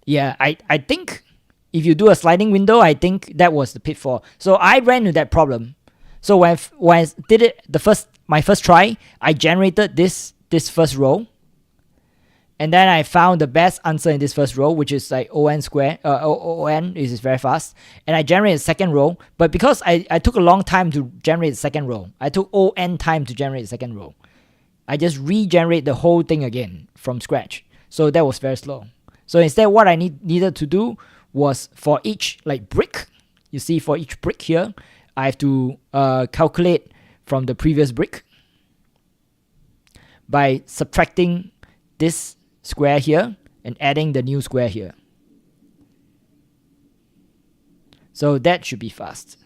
Yeah, I think if you do a sliding window, I think that was the pitfall. So I ran into that problem. So when I did it my first try, I generated this first row, and then I found the best answer in this first row, which is like on square. On is very fast, and I generated the second row. But because I took a long time to generate the second row, I took on time to generate the second row. I just regenerate the whole thing again from scratch. So that was very slow. So instead, what I needed to do was for each like brick, you see, for each brick here, I have to calculate from the previous brick by subtracting this square here and adding the new square here. So that should be fast.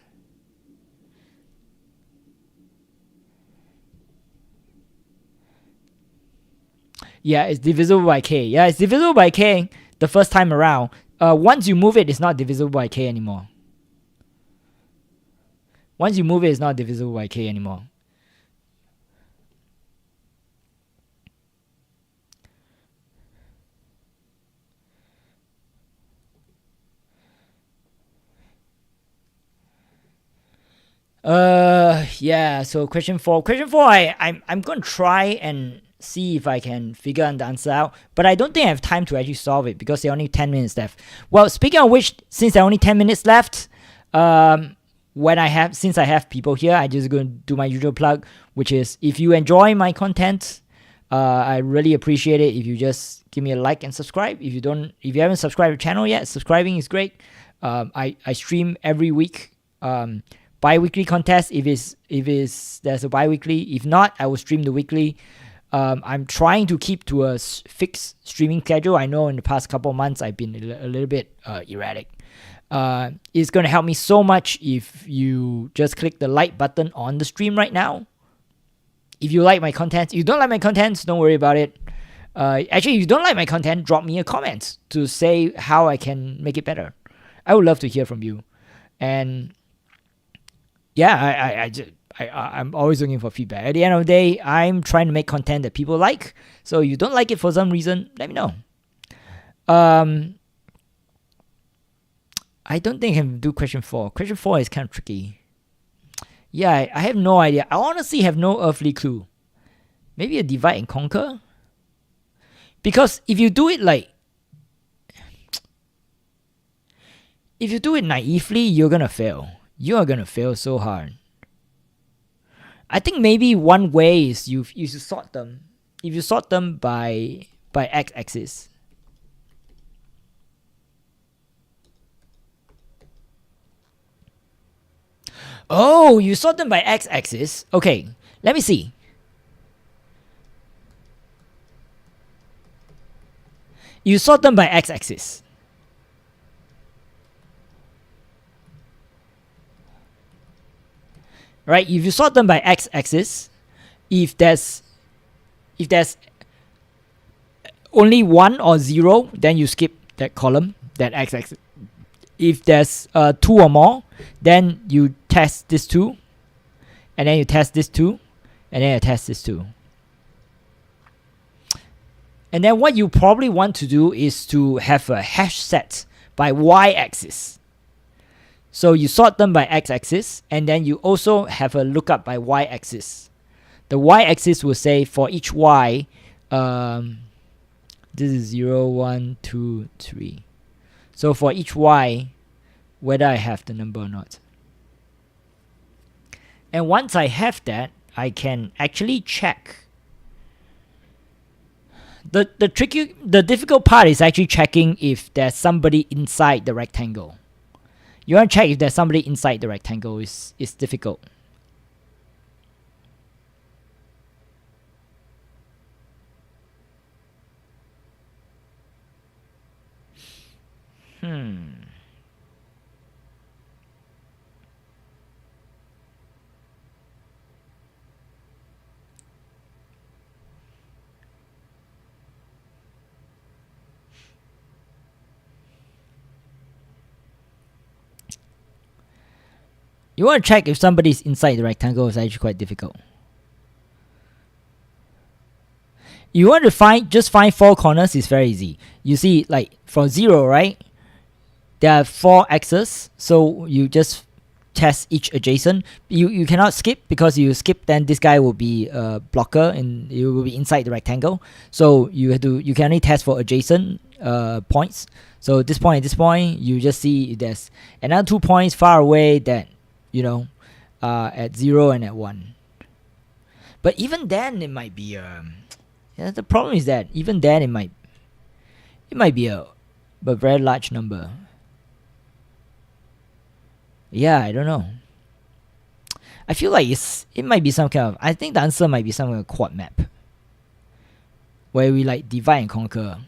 Yeah, it's divisible by k. Yeah, it's divisible by k the first time around. Once you move it, it's not divisible by k anymore. Once you move it, it's not divisible by k anymore. Yeah, so question 4. Question 4, I'm going to try and see if I can figure the answer out, but I don't think I have time to actually solve it because there are only 10 minutes left. Well, speaking of which, since there are only 10 minutes left, since I have people here, I just going to do my usual plug, which is if you enjoy my content, I really appreciate it if you just give me a like and subscribe. If you haven't subscribed to the channel yet, subscribing is great. I stream every week. Bi-weekly contest if there's a bi-weekly. If not, I will stream the weekly. I'm trying to keep to a fixed streaming schedule. I know in the past couple of months I've been a little bit erratic. It's going to help me so much if you just click the like button on the stream right now. If you like my content, if you don't like my content, don't worry about it. Actually, if you don't like my content, drop me a comment to say how I can make it better. I would love to hear from you. And yeah, I'm always looking for feedback. At the end of the day, I'm trying to make content that people like. So if you don't like it for some reason, let me know. I don't think I can do question 4. Question 4 is kind of tricky. Yeah, I have no idea. I honestly have no earthly clue. Maybe a divide and conquer? Because if you do it naively, you're gonna fail. You are gonna fail so hard. I think maybe one way is you sort them. If you sort them by x-axis. Oh, you sort them by x-axis. Okay, let me see. You sort them by x-axis. Right? If you sort them by x-axis, if there's only 1 or 0, then you skip that column, that x-axis. If there's 2 or more, then you test this 2, and then you test this 2, and then you test this 2. And then what you probably want to do is to have a hash set by y-axis. So you sort them by x-axis, and then you also have a lookup by y-axis. The y-axis will say for each y, this is 0, 1, 2, 3. So for each y, whether I have the number or not. And once I have that, I can actually check. The difficult part is actually checking if there's somebody inside the rectangle. You want to check if there's somebody inside the rectangle is difficult. You want to check if somebody's inside the rectangle is actually quite difficult. You want to just find 4 corners is very easy. You see, like from 0, right? There are 4 axes, so you just test each adjacent. You cannot skip, because you skip, then this guy will be a blocker and you will be inside the rectangle. So you can only test for adjacent points. So this point, you just see there's another 2 points far away that at 0 and at 1. But even then, it might be the problem is that even then it might be a very large number. Yeah, I don't know. I feel like it might be some kind of, I think the answer might be some kind of quad map, where we like divide and conquer.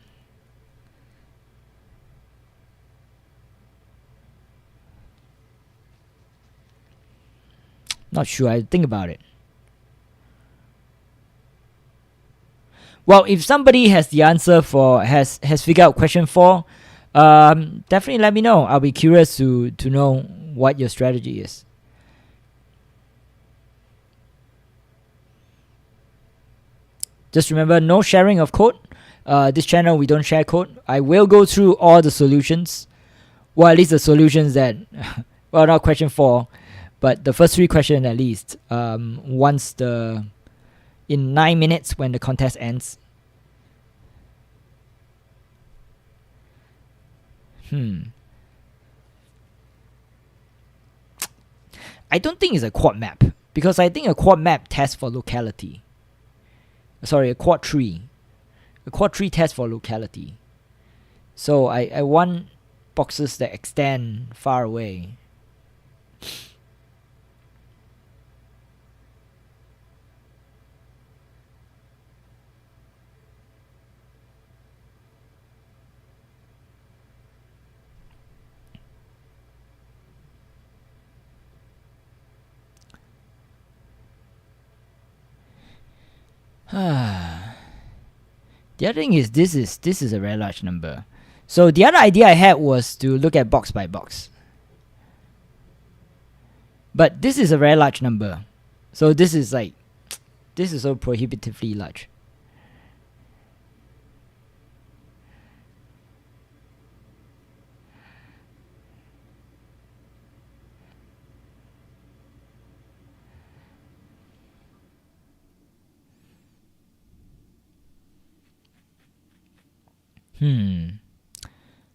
Not sure. I think about it. Well, if somebody has the answer has figured out question 4, definitely let me know. I'll be curious to know what your strategy is. Just remember, no sharing of code. This channel, we don't share code. I will go through all the solutions. Well, at least the solutions that, well, not question 4, but the first 3 questions at least. In 9 minutes when the contest ends. I don't think it's a quad map, because I think a quad map tests for locality. Sorry, a quad tree. A quad tree tests for locality. So I want boxes that extend far away. The other thing is this is a very large number. So the other idea I had was to look at box by box. But this is a very large number. So this is so prohibitively large.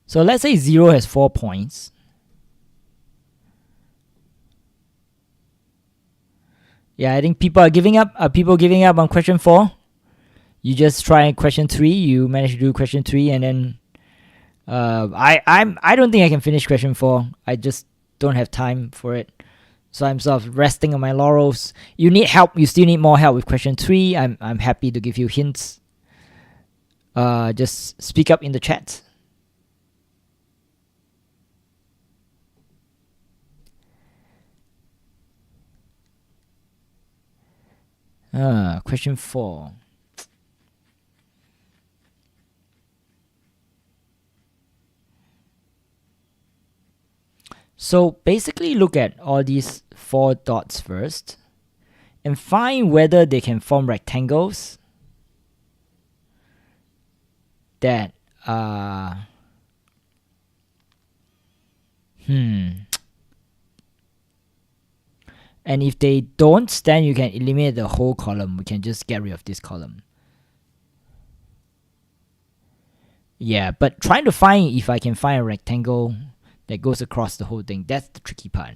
So let's say 0 has 4 points. Yeah, I think people are giving up. Are people giving up on question 4? You just try question 3. You manage to do question 3, and then I don't think I can finish question 4. I just don't have time for it. So I'm sort of resting on my laurels. You need help. You still need more help with question 3. I'm happy to give you hints. Just speak up in the chat. Question 4. So basically look at all these 4 dots first and find whether they can form rectangles that are and if they don't, then you can eliminate the whole column. We can just get rid of this column. Yeah, but trying to find if I can find a rectangle that goes across the whole thing, that's the tricky part.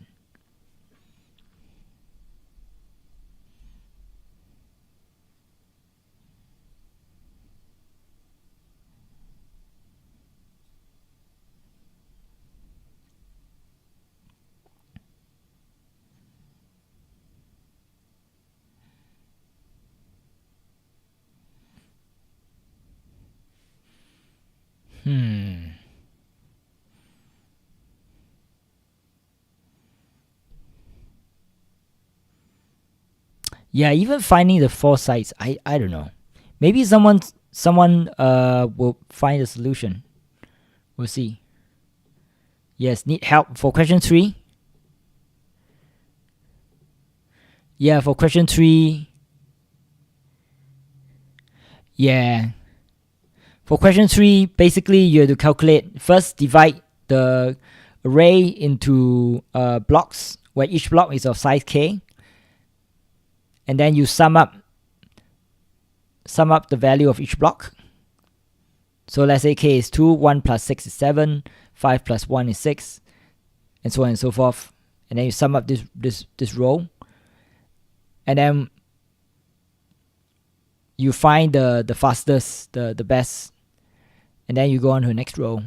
Yeah, even finding the 4 sides, I don't know. Maybe someone will find a solution. We'll see. Yes, need help for question 3. Yeah, for question 3. Yeah. For question 3, basically you have to calculate, first divide the array into blocks, where each block is of size k. And then you sum up the value of each block. So let's say k is 2, 1 plus 6 is 7, 5 plus 1 is 6, and so on and so forth. And then you sum up this row. And then you find the fastest, the best. And then you go on to the next row,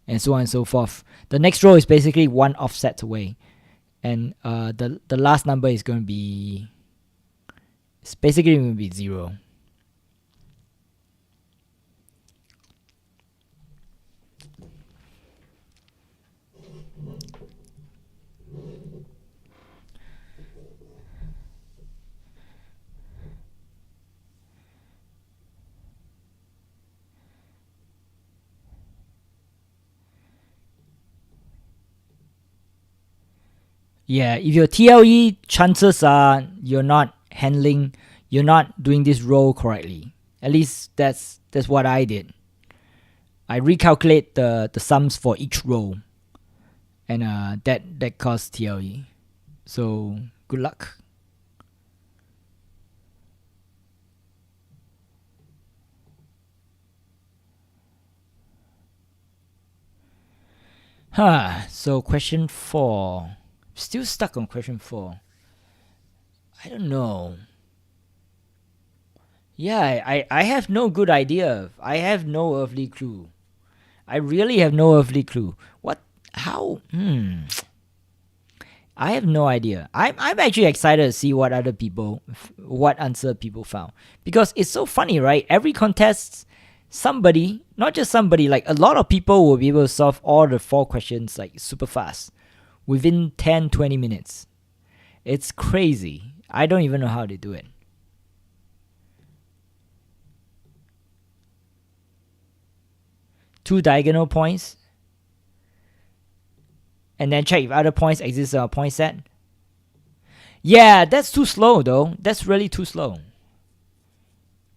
and so on and so forth. The next row is basically one offset away. And the last number is going to be, it's basically going to be 0. Yeah, if your TLE, chances are you're not doing this row correctly. At least that's what I did. I recalculate the sums for each row, and that caused TLE. So good luck. So question 4. Still stuck on question 4. I don't know. Yeah, I have no good idea. I have no earthly clue. I really have no earthly clue. What? How? I have no idea. I'm actually excited to see what answer people found, because it's so funny, right? Every contest, somebody, not just somebody, like a lot of people will be able to solve all the 4 questions like super fast within 10-20 minutes. It's crazy. I don't even know how they do it. Two diagonal points, and then check if other points exist on a point set. Yeah, that's too slow though. That's really too slow.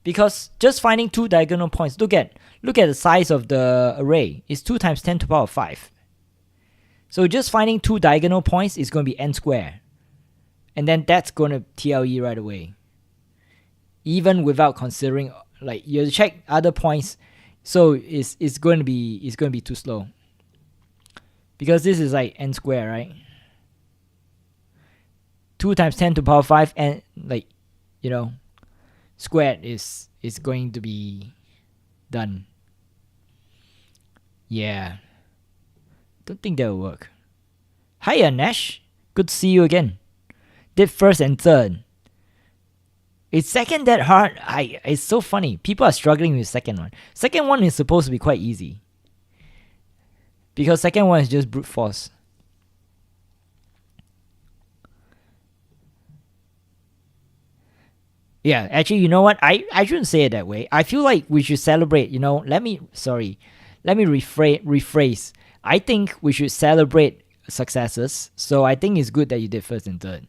Because just finding 2 diagonal points, look at the size of the array. It's 2 times 10 to the power 5. So just finding 2 diagonal points is going to be n squared. And then that's going to TLE right away. Even without considering, like, you have to check other points. So it's going to be too slow. Because this is like n squared, right? 2 times 10 to the power 5, and like, squared is going to be done. Yeah. Don't think that will work. Hiya, Nash. Good to see you again. Did first and third. Is second that hard? It's so funny. People are struggling with second one. Second one is supposed to be quite easy, because second one is just brute force. Yeah, actually, you know what? I shouldn't say it that way. I feel like we should celebrate, let me rephrase. I think we should celebrate successes. So I think it's good that you did first and third.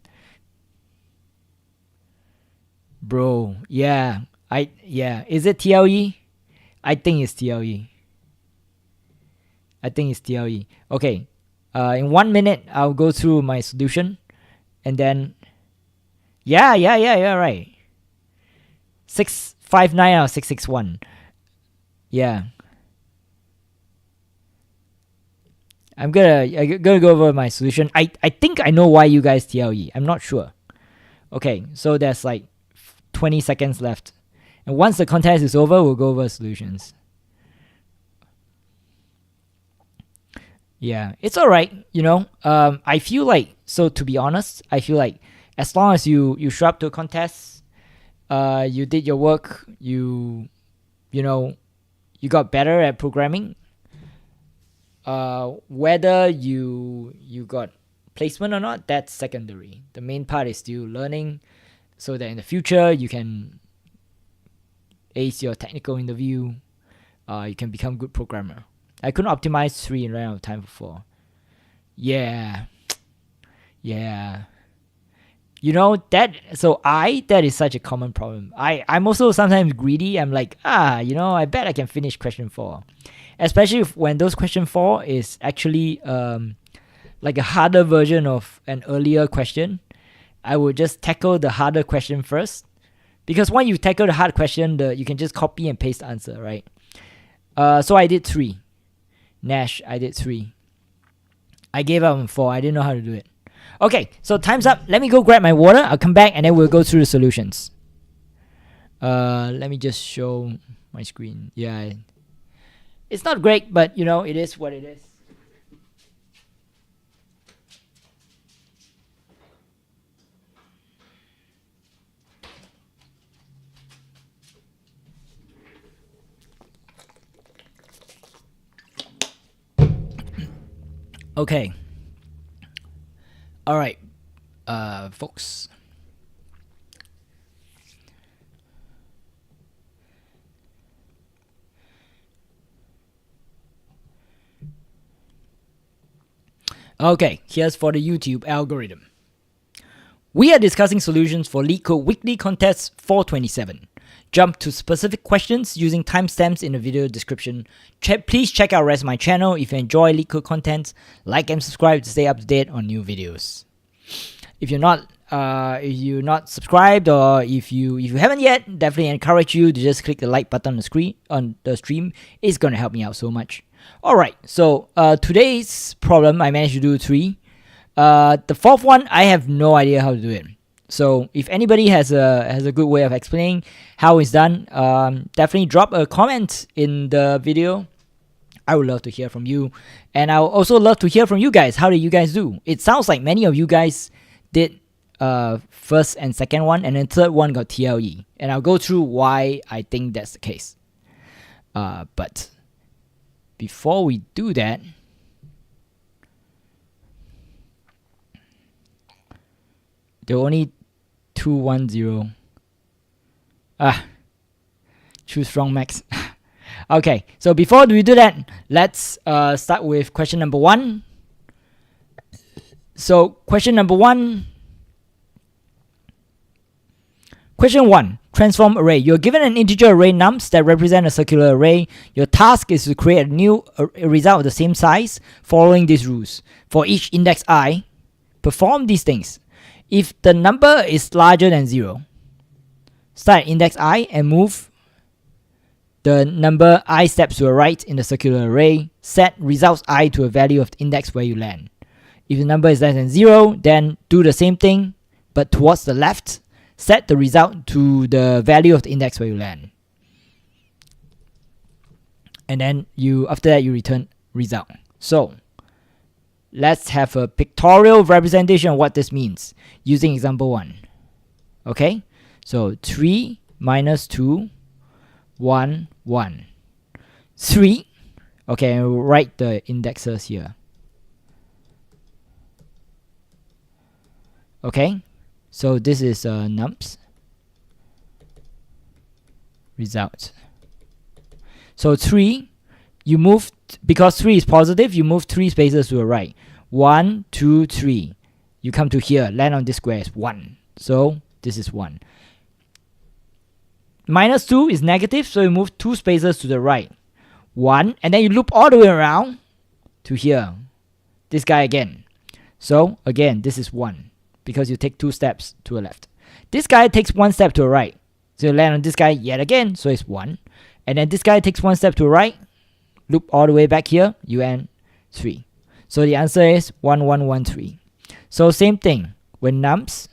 Bro, yeah. Is it TLE? I think it's TLE. Okay. In 1 minute, I'll go through my solution, and then yeah, right. 659 out of 661. Yeah. I'm gonna go over my solution. I think I know why you guys TLE. I'm not sure. Okay, so there's like 20 seconds left. And once the contest is over, we'll go over solutions. Yeah, it's alright, I feel like, so to be honest, I feel like as long as you show up to a contest, you did your work, you got better at programming, whether you got placement or not, that's secondary. The main part is still learning, so that in the future you can ace your technical interview, you can become a good programmer. I couldn't optimize 3 and ran out of time for 4. Yeah. You know, that is such a common problem. I'm also sometimes greedy. I'm like, I bet I can finish question 4. Especially when those question 4 is actually like a harder version of an earlier question. I would just tackle the harder question first. Because when you tackle the hard question, you can just copy and paste the answer, right? So I did 3. Nash, I did 3. I gave up on 4. I didn't know how to do it. Okay, so time's up. Let me go grab my water. I'll come back and then we'll go through the solutions. Let me just show my screen. Yeah, it's not great, but it is what it is. Okay. All right, folks. Okay, here's for the YouTube algorithm. We are discussing solutions for LeetCode Weekly Contest 427. Jump to specific questions using timestamps in the video description. Please check out the rest of my channel if you enjoy LeetCode content. Like and subscribe to stay up to date on new videos. If you're not subscribed, or if you haven't yet, definitely encourage you to just click the like button on the stream. It's gonna help me out so much. All right, so today's problem I managed to do 3. The 4th one I have no idea how to do it. So if anybody has a good way of explaining how it's done, definitely drop a comment in the video. I would love to hear from you, and I would also love to hear from you guys. How did you guys do? It sounds like many of you guys did first and second one, and then third one got TLE, and I'll go through why I think that's the case. But before we do that, there are only 210. Choose wrong max. Okay, so before we do that, let's start with question number 1. So question number 1. Question 1. Transform array. You're given an integer array nums that represent a circular array. Your task is to create a new result of the same size following these rules. For each index I, perform these things. If the number is larger than 0, start at index I and move the number I steps to the right in the circular array. Set results I to a value of the index where you land. If the number is less than 0, then do the same thing, but towards the left. Set the result to the value of the index where you land. And then after that you return result. So let's have a pictorial representation of what this means using example 1. Okay, so 3 minus 2, 1, 1. 3. Okay, and we'll write the indexes here. Okay, so this is nums result. So 3, you move, because 3 is positive, you move 3 spaces to the right. 1, 2, 3. You come to here, land on this square is 1. So this is 1. Minus 2 is negative, so you move 2 spaces to the right. 1, and then you loop all the way around to here. This guy again. So again, this is 1, because you take 2 steps to the left. This guy takes 1 step to the right. So you land on this guy yet again, so it's 1. And then this guy takes 1 step to the right. Loop all the way back here, you end 3. So the answer is 1, 1, 1, 3. So same thing, when nums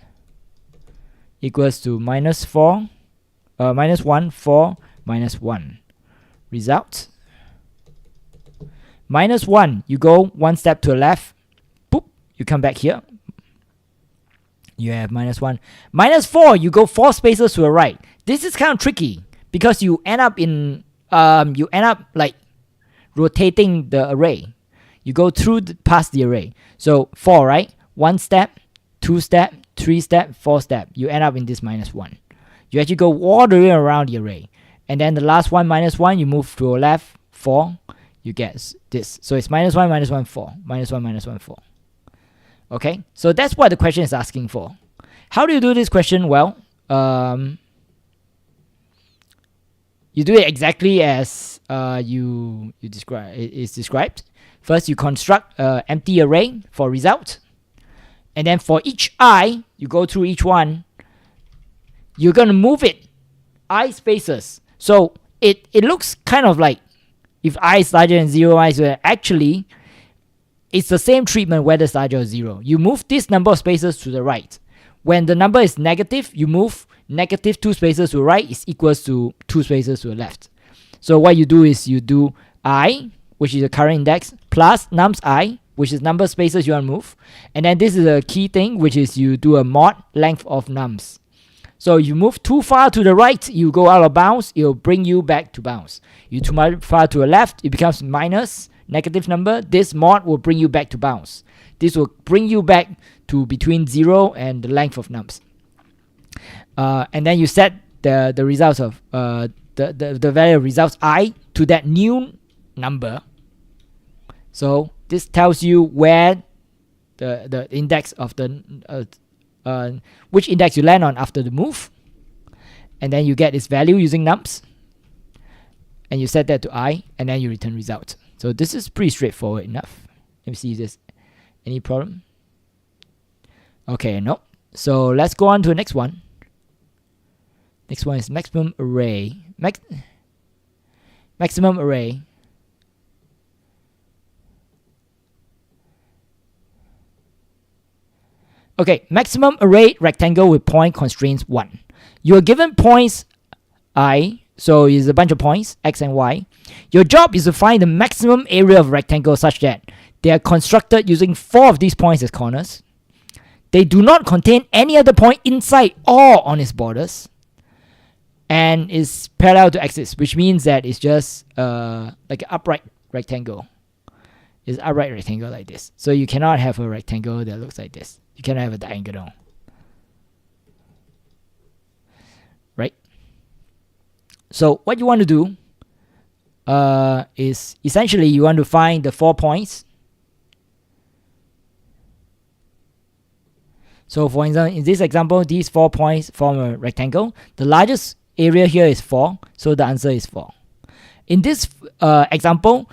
equals to minus 4, minus 1, 4, minus 1. Result, minus 1, you go 1 step to the left, boop, you come back here. You have minus 1. Minus 4, you go 4 spaces to the right. This is kind of tricky, because you end up like rotating the array. You go through past the array. So 4, right? 1 step, 2 step, 3 step, 4 step. You end up in this minus 1. You actually go all the way around the array. And then the last one, minus 1, you move to the left, 4. You get this. So it's minus 1, 4. Minus 1, 4. Okay? So that's what the question is asking for. How do you do this question? Well, you do it exactly as you describe. It is described. First, you construct an empty array for result, and then for each I, you go through each one. You're gonna move it I spaces. So it looks kind of like if I is larger than 0, I is actually it's the same treatment whether it's larger or 0. You move this number of spaces to the right. When the number is negative, you move negative 2 spaces to the right is equals to 2 spaces to the left. So what you do is you do I, which is the current index, plus nums I, which is number of spaces you want to move. And then this is a key thing, which is you do a mod length of nums. So you move too far to the right, you go out of bounds, it'll bring you back to bounds. You too far to the left, it becomes minus, negative number. This mod will bring you back to bounds. This will bring you back to between 0 and the length of nums. And then you set the results of the value of results I to that new number. So this tells you where the index of the which index you land on after the move, and then you get its value using nums, and you set that to I, and then you return result. So this is pretty straightforward enough. Let me see if there's any problem. Okay, no. So let's go on to the next one. Next one is maximum array. Maximum array. Okay, maximum array rectangle with point constraints 1. You are given points I, so it's a bunch of points, x and y. Your job is to find the maximum area of rectangle such that they are constructed using 4 of these points as corners. They do not contain any other point inside or on its borders, and is parallel to axis, which means that it's just like an upright rectangle. It's upright rectangle like this. So you cannot have a rectangle that looks like this. You cannot have a diagonal. Right? So what you want to do is essentially you want to find the 4 points. So for example, in this example, these 4 points form a rectangle. The largest area here is 4, so the answer is 4. In this example,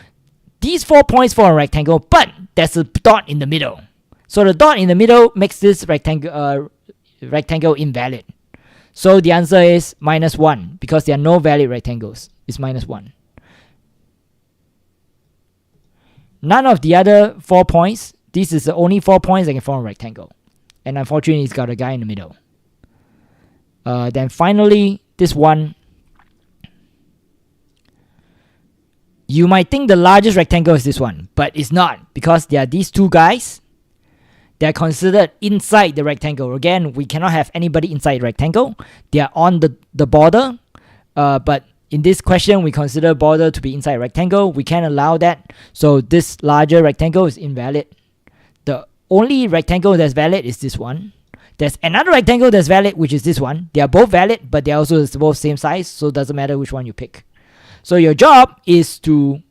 these 4 points form a rectangle, but there's a dot in the middle. So the dot in the middle makes this rectangle invalid. So the answer is -1 because there are no valid rectangles. It's -1. None of the other 4 points. This is the only 4 points that can form a rectangle. And unfortunately, it's got a guy in the middle. Then finally, this one. You might think the largest rectangle is this one, but it's not because there are these 2 guys. They're considered inside the rectangle. Again, we cannot have anybody inside the rectangle. They are on the border. But in this question, we consider border to be inside rectangle. We can't allow that. So this larger rectangle is invalid. The only rectangle that's valid is this one. There's another rectangle that's valid, which is this one. They are both valid, but they're also both same size. So it doesn't matter which one you pick. So your job is to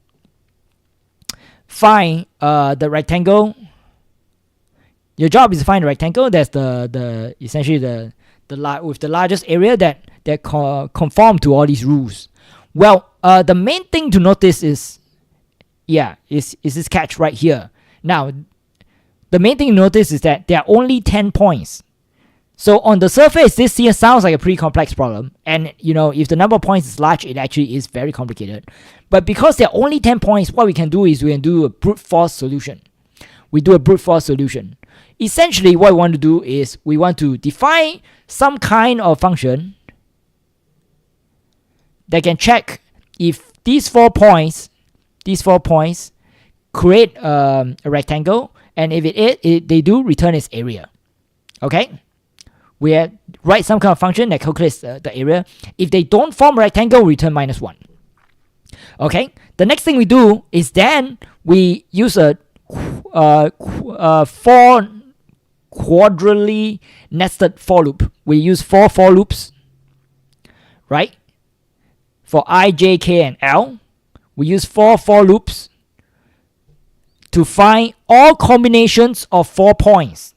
find the rectangle. Your job is to find the rectangle that's the essentially with the largest area that conform to all these rules. Well, the main thing to notice is this catch right here. Now, the main thing to notice is that there are only 10 points. So on the surface, this here sounds like a pretty complex problem. And if the number of points is large, it actually is very complicated. But because there are only 10 points, what we can do is we can do a brute force solution. Essentially, what we want to do is we want to define some kind of function that can check if these 4 points create a rectangle, and if they do, return its area. Okay? We write some kind of function that calculates the area. If they don't form a rectangle, we return -1. Okay? The next thing we do is then we use a 4 quadrantly nested for loop. We use 4 for loops, right? For I, J, K, and L, we use 4 for loops to find all combinations of 4 points.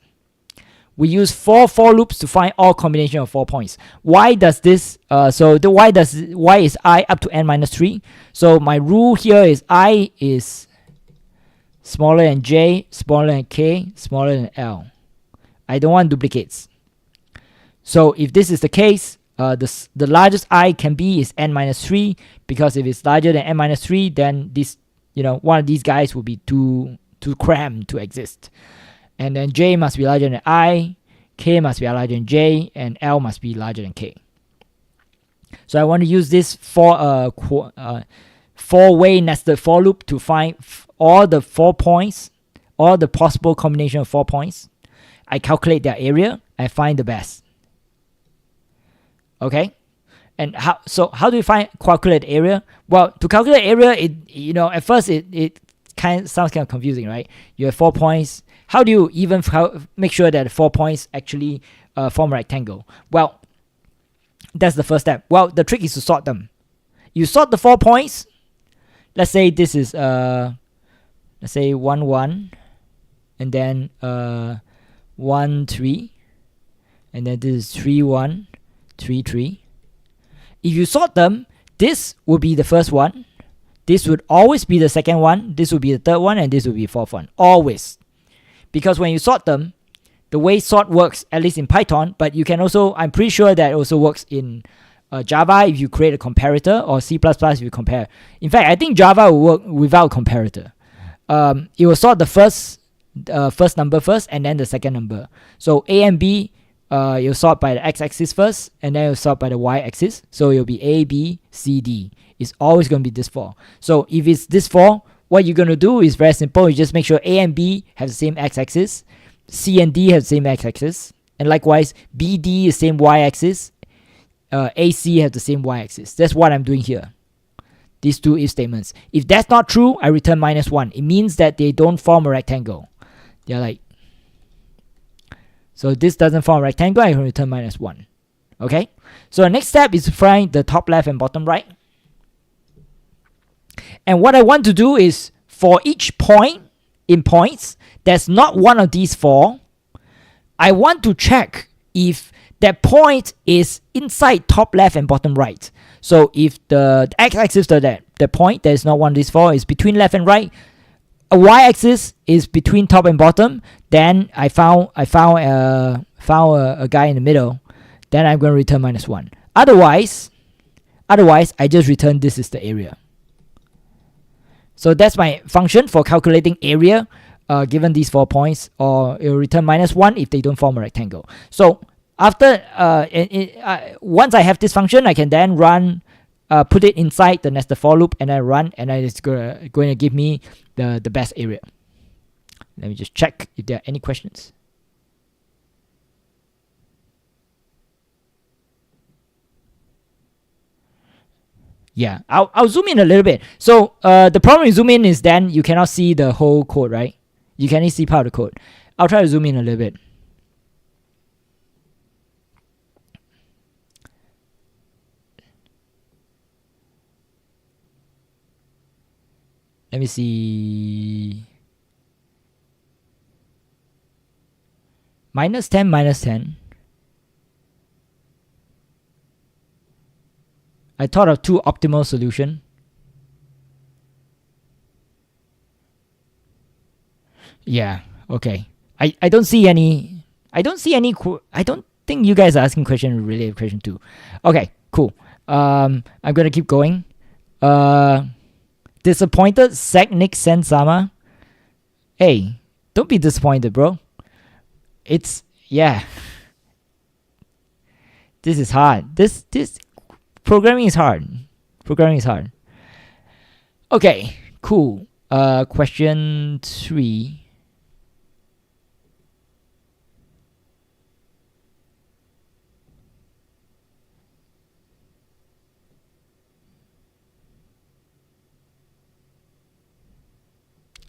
we use 4 for loops to find all combination of 4 points. Why does this? Why is I up to n minus 3? So my rule here is I is smaller than j, smaller than k, smaller than l. I don't want duplicates. So if this is the case, the largest I can be is n minus 3, because if it's larger than n minus 3, then this, one of these guys will be too crammed to exist. And then j must be larger than I, k must be larger than j, and l must be larger than k. So I want to use this four-way nested for loop to find all the 4 points, all the possible combination of 4 points. I calculate their area, I find the best. Okay, and how do you calculate area? Well, to calculate area, at first it sounds kind of confusing, right? You have 4 points. How do you even make sure that 4 points actually form a rectangle? Well, that's the first step. Well, the trick is to sort them. You sort the 4 points. Let's say this is 1 1, and then 1 3, and then this is 3 1. 3 3. If you sort them, this would be the first one, this would always be the second one, this would be the third one, and this would be the fourth one. Always. Because when you sort them, the way sort works, at least in Python, but you can also, I'm pretty sure that it also works in Java if you create a comparator, or C++ if you compare. In fact, I think Java will work without comparator. It will sort the first number first, and then the second number. So A and B, you'll sort by the x-axis first, and then you'll sort by the y-axis. So it'll be A, B, C, D. It's always going to be this 4. So if it's this 4, what you're going to do is very simple. You just make sure A and B have the same x-axis, C and D have the same x-axis, and likewise BD is the same y-axis, AC have the same y-axis. That's what I'm doing here. These two if statements. If that's not true, I return -1. It means that they don't form a rectangle. They're like, so this doesn't form a rectangle, I can return -1. Okay? So the next step is to find the top left and bottom right. And what I want to do is, for each point in points that's not one of these 4, I want to check if that point is inside top left and bottom right. So if the x-axis of the point that is not one of these 4 is between left and right, a y-axis is between top and bottom, then I found a guy in the middle, then I'm going to return -1. Otherwise, I just return this is the area. So that's my function for calculating area given these 4 points, or it will return -1 if they don't form a rectangle. So after once I have this function, I can then run, put it inside the nested for loop, and then run, and then it's going to give me the best area. Let me just check if there are any questions. Yeah, I'll zoom in a little bit. So the problem with zoom in is then you cannot see the whole code, right? You can only see part of the code. I'll try to zoom in a little bit. Let me see. -10, -10. I thought of 2 optimal solution. Yeah, okay. I don't see any. I don't think you guys are asking question related to question 2. Okay, cool. I'm gonna keep going. Disappointed Nick Sensama. Hey, don't be disappointed, bro. It's, yeah. This is hard. This programming is hard. Programming is hard. Okay, cool. Question 3.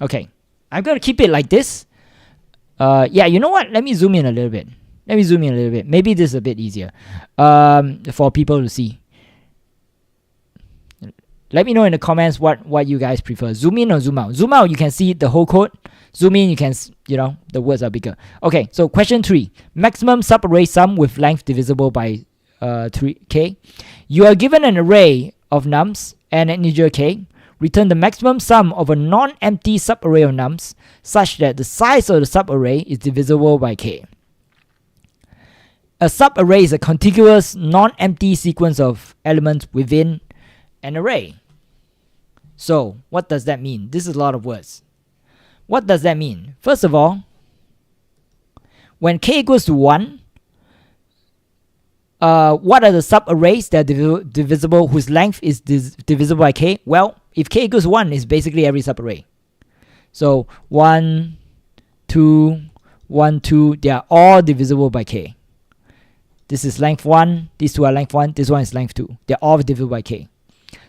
Okay, I'm gonna keep it like this. Yeah, you know what? Let me zoom in a little bit. Maybe this is a bit easier for people to see. Let me know in the comments what you guys prefer. Zoom in or zoom out. Zoom out, you can see the whole code. Zoom in, you can, the words are bigger. Okay, so question 3. Maximum subarray sum with length divisible by 3k. You are given an array of nums and an integer k. Return the maximum sum of a non-empty subarray of nums such that the size of the subarray is divisible by k. A subarray is a contiguous non-empty sequence of elements within an array. So, what does that mean? This is a lot of words. What does that mean? First of all, when k equals to 1, what are the subarrays that are divisible, whose length is divisible by k? Well, if k equals 1, it's basically every subarray. So 1, 2, 1, 2, they are all divisible by k. This is length 1, these two are length 1, this one is length 2. They're all divisible by k.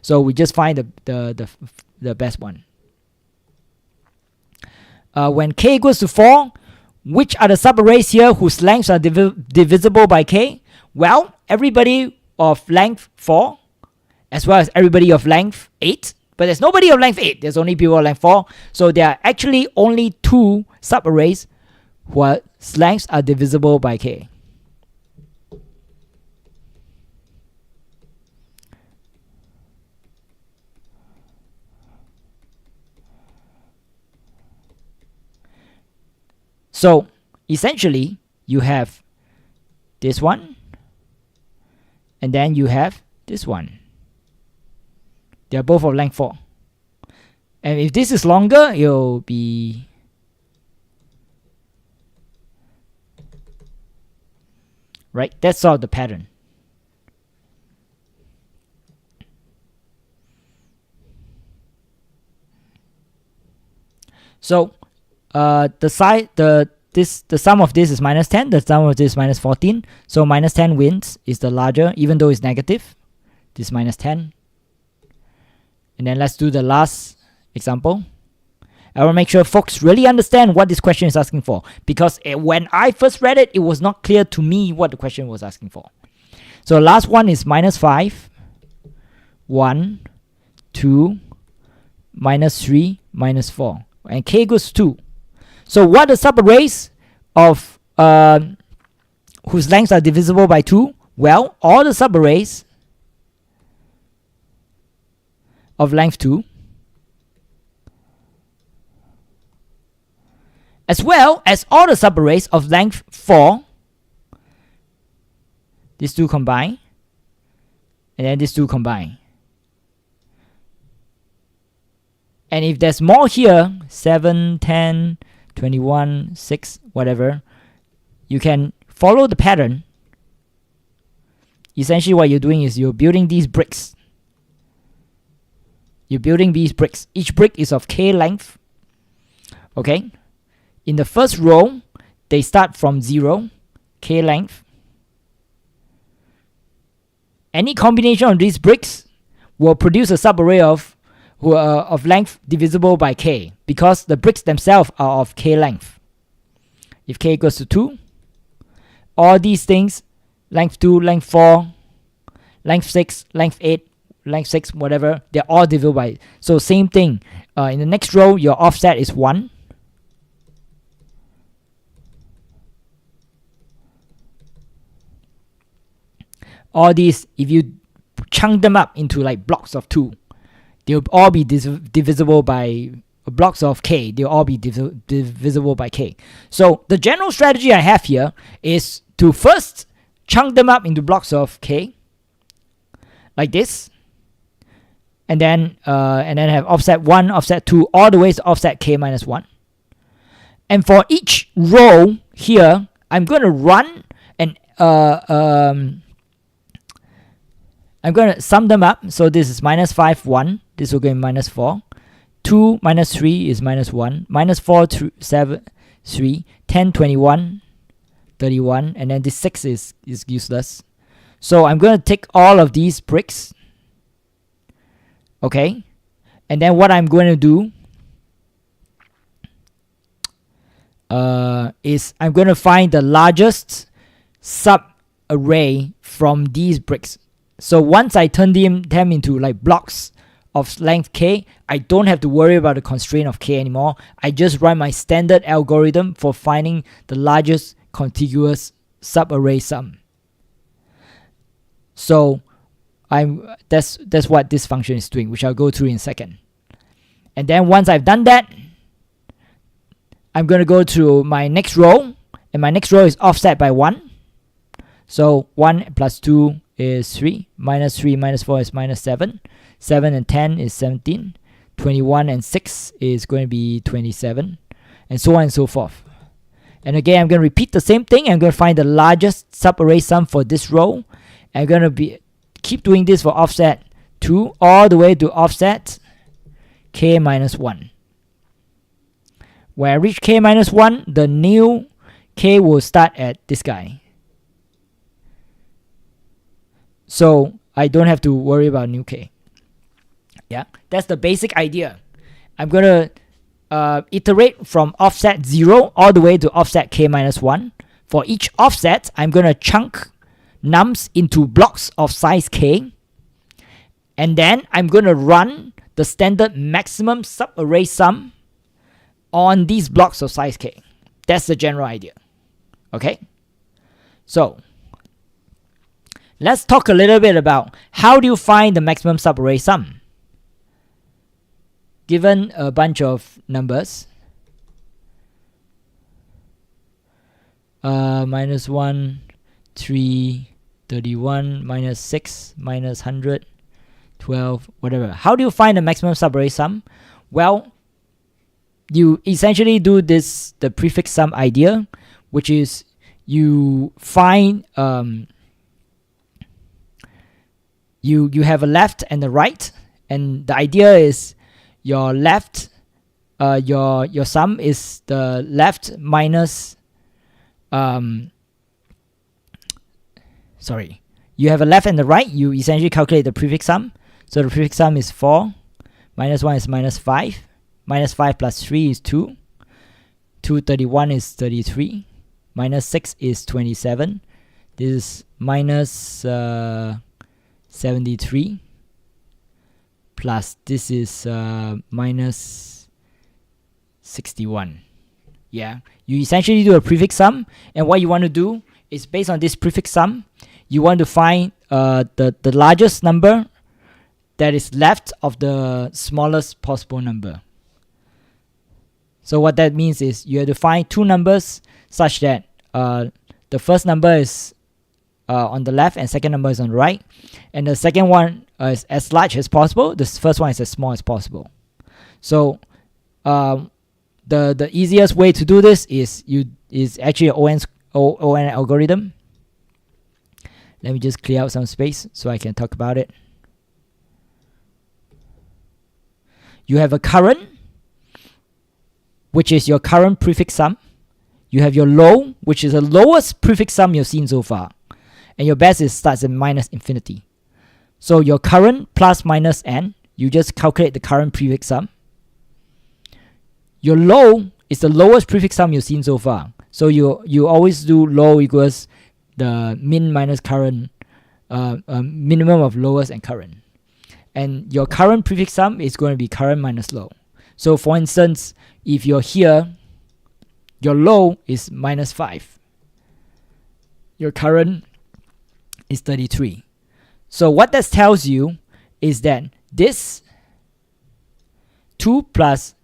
So we just find the best one. When k equals to 4, which are the subarrays here whose lengths are divisible by k? Well, everybody of length 4, as well as everybody of length 8. But there's nobody of length 8. There's only people of length 4. So there are actually only 2 subarrays whose lengths are divisible by k. So essentially, you have this one, and then you have this one. They are both of length 4. And if this is longer, it'll be right. That's sort of the pattern. So the sum of this is minus 10, the sum of this is minus 14. So minus 10 wins, is the larger, even though it's negative. This is minus 10. And then let's do the last example. I want to make sure folks really understand what this question is asking for, because when I first read it, it was not clear to me what the question was asking for. So the last one is minus 5, 1, 2, minus 3, minus 4. And k equals 2. So what are the subarrays of whose lengths are divisible by 2? Well, all the subarrays of length 2, as well as all the subarrays of length 4, these two combine, and then these two combine. And if there's more here, 7, 10, 21, 6, whatever, you can follow the pattern. Essentially what you're doing is you're building these bricks. You're building these bricks. Each brick is of k length. Okay? In the first row, they start from 0, k length. Any combination of these bricks will produce a subarray of length divisible by k, because the bricks themselves are of k length. If k equals to 2, all these things, length 2, length 4, length 6, length 8, length 6, whatever, they're all divisible by. So same thing. In the next row, your offset is 1. All these, if you chunk them up into like blocks of 2, they'll all be divisible by blocks of k. They'll all be divisible by k. So the general strategy I have here is to first chunk them up into blocks of k, like this, and then have offset 1, offset 2, all the way to offset k minus 1. And for each row here, I'm going to run and I'm going to sum them up. So this is minus 5, 1. This will go in minus 4. 2 minus 3 is minus 1. Minus 4, 7, 3. 10, 21, 31. And then this 6 is useless. So I'm going to take all of these bricks. Okay. And then what I'm going to do is I'm going to find the largest sub-array from these bricks. So once I turn them into like blocks of length k, I don't have to worry about the constraint of k anymore. I just run my standard algorithm for finding the largest contiguous subarray sum. So that's what this function is doing, which I'll go through in a second. And then once I've done that, I'm going to go to my next row, and my next row is offset by 1. So 1 plus 2 is 3, minus 3 minus 4 is minus 7, 7 and 10 is 17, 21 and 6 is going to be 27, and so on and so forth. And again, I'm going to repeat the same thing. I'm going to find the largest subarray sum for this row. I'm going to keep doing this for offset 2 all the way to offset k minus 1. When I reach k minus 1, the new k will start at this guy. So I don't have to worry about new k. Yeah, that's the basic idea. I'm going to iterate from offset 0 all the way to offset k minus 1. For each offset, I'm going to chunk nums into blocks of size k. And then I'm going to run the standard maximum subarray sum on these blocks of size k. That's the general idea. Okay? So, let's talk a little bit about how do you find the maximum subarray sum. Given a bunch of numbers, minus 1, 3, 31, minus 6, minus 100, 12, whatever. How do you find the maximum subarray sum? Well, you essentially do the prefix sum idea, which is you find you have a left and a right, and the idea is your left your sum is the left minus you have a left and the right. You essentially calculate the prefix sum. So the prefix sum is 4, minus 1 is minus 5, minus 5 plus 3 is 2, 231 is 33, minus 6 is 27, this is minus 73, plus this is minus 61. Yeah, you essentially do a prefix sum, and what you want to do is based on this prefix sum, you want to find the largest number that is left of the smallest possible number. So what that means is you have to find two numbers such that the first number is on the left and second number is on the right, and the second one is as large as possible, the first one is as small as possible. So the easiest way to do this is actually an ON algorithm. Let me just clear out some space so I can talk about it. You have a current, which is your current prefix sum. You have your low, which is the lowest prefix sum you've seen so far. And your best starts at minus infinity. So your current plus minus n, you just calculate the current prefix sum. Your low is the lowest prefix sum you've seen so far. So you always do low equals the min minus current, minimum of lowest and current. And your current prefix sum is going to be current minus low. So for instance, if you're here, your low is minus 5. Your current is 33. So what that tells you is that this 2 plus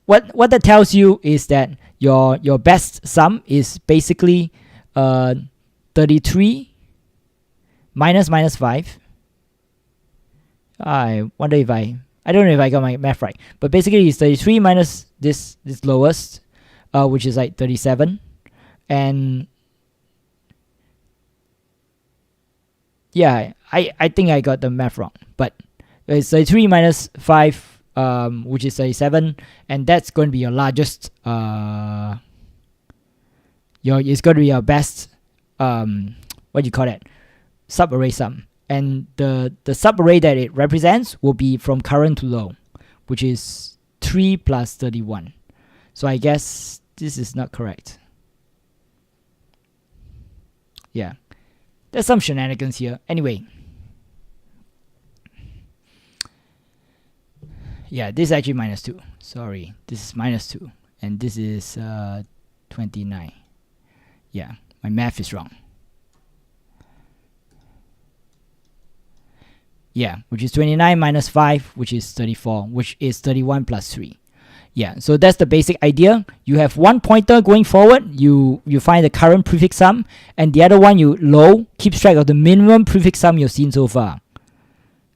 what that tells you is that your best sum is basically 33 minus 5. I wonder if I don't know if I got my math right, but basically it's 33 minus this lowest, which is like 37, and yeah, I think I got the math wrong, but it's 33 minus 5, which is 37, and that's going to be your largest, it's going to be your best, what do you call that, subarray sum. And the subarray that it represents will be from current to low, which is 3 plus 31. So I guess this is not correct. Yeah, there's some shenanigans here. Anyway, Yeah, this is actually minus 2. Sorry, this is minus 2. And this is 29. Yeah, my math is wrong. Yeah, which is 29 minus 5, which is 34, which is 31 plus 3. Yeah, so that's the basic idea. You have one pointer going forward, you find the current prefix sum, and the other one you keeps track of the minimum prefix sum you've seen so far.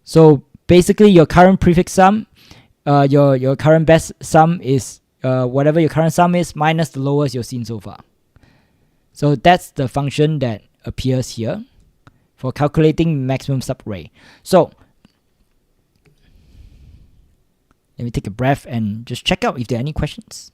So basically your current prefix sum, your current best sum is whatever your current sum is minus the lowest you've seen so far. So that's the function that appears here for calculating maximum subarray. So let me take a breath and just check out if there are any questions.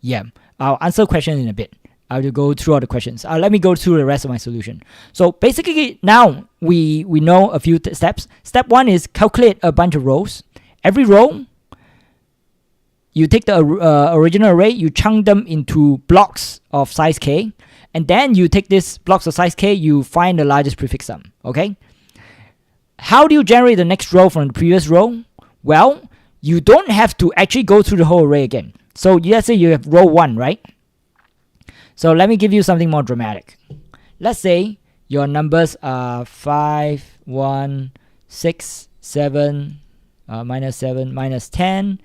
Yeah, I'll answer questions in a bit. I will go through all the questions. Let me go through the rest of my solution. So basically now we know a few steps. Step 1 is calculate a bunch of rows. Every row, you take the original array, you chunk them into blocks of size k, and then you take these blocks of size k, you find the largest prefix sum. Okay? How do you generate the next row from the previous row? Well, you don't have to actually go through the whole array again. So let's say you have row 1, right? So let me give you something more dramatic. Let's say your numbers are 5, 1, 6, 7, minus 7, minus 10,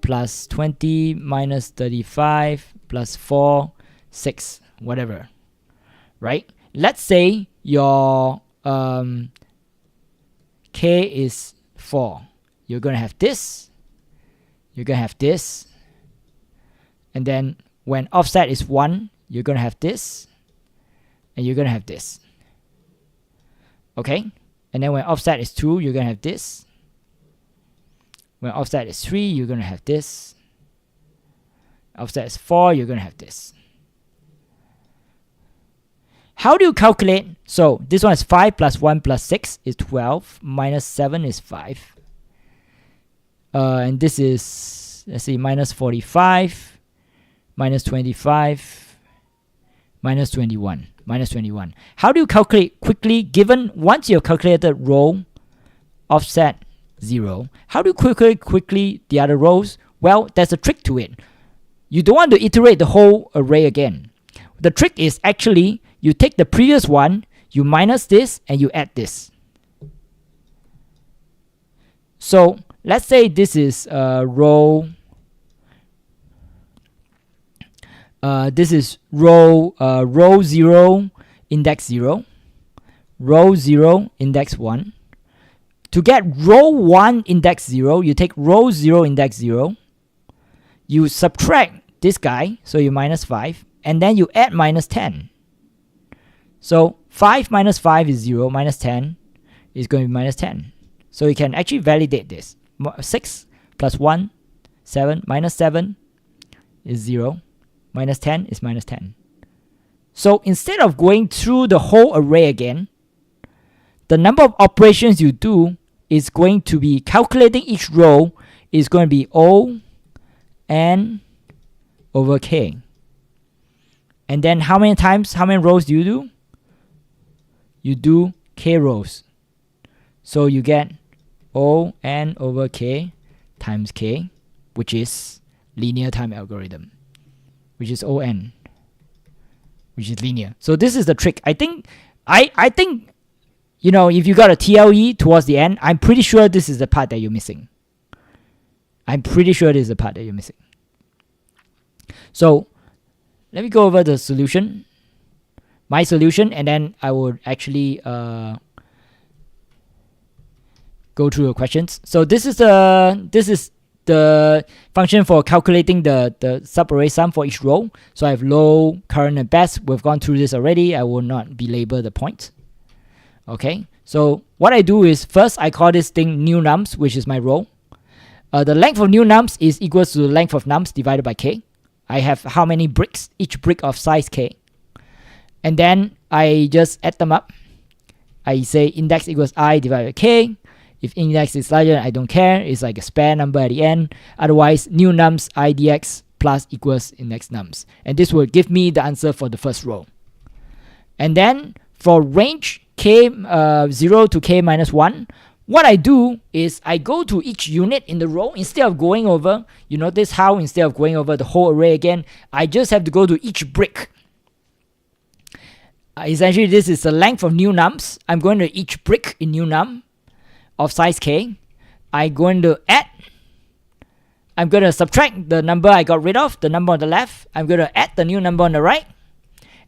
plus 20, minus 35, plus 4, 6, whatever, right? Let's say your k is 4. You're going to have this, you're going to have this, and then when offset is 1, you're going to have this, and you're going to have this. Okay? And then when offset is 2, you're going to have this. When offset is 3, you're going to have this. Offset is 4, you're going to have this. How do you calculate? So this one is 5 plus 1 plus 6 is 12. Minus 7 is 5. And this is, let's see, minus 45. Minus 25. Minus 21. Minus 21. How do you calculate quickly, given once you've calculated row, offset, 0. How do you calculate quickly the other rows? Well, there's a trick to it. You don't want to iterate the whole array again. The trick is actually, you take the previous one, you minus this, and you add this. So let's say this is row. This is row 0, index 0. Row 0, index 1. To get row 1, index 0, you take row 0, index 0. You subtract this guy, so you minus 5. And then you add minus 10. So 5 minus 5 is 0, minus 10 is going to be minus 10. So you can actually validate this. 6 plus 1, 7, minus 7 is 0. Minus 10 is minus 10. So instead of going through the whole array again, the number of operations you do is going to be calculating each row is going to be O n over k. And then how many rows do you do? You do k rows. So you get O n over k times k, which is linear time algorithm, which is O n, which is linear. So this is the trick. I think, you know, if you got a TLE towards the end, I'm pretty sure this is the part that you're missing. I'm pretty sure this is the part that you're missing. So let me go over the solution, my solution, and then I would actually go through the questions. So this is the function for calculating the subarray sum for each row. So I have low, current, and best. We've gone through this already. I will not belabor the point. Okay, so what I do is first I call this thing new nums, which is my row. The length of new nums is equals to the length of nums divided by k. I have how many bricks, each brick of size k. And then I just add them up. I say index equals I divided by k. If index is larger, I don't care. It's like a spare number at the end. Otherwise, new nums I dx plus equals index nums. And this will give me the answer for the first row. And then for range k 0 to k minus 1, what I do is I go to each unit in the row instead of going over. You notice how instead of going over the whole array again, I just have to go to each brick. Essentially, this is the length of new nums. I'm going to each brick in new num of size k. I'm going to add. I'm going to subtract the number I got rid of, the number on the left. I'm going to add the new number on the right,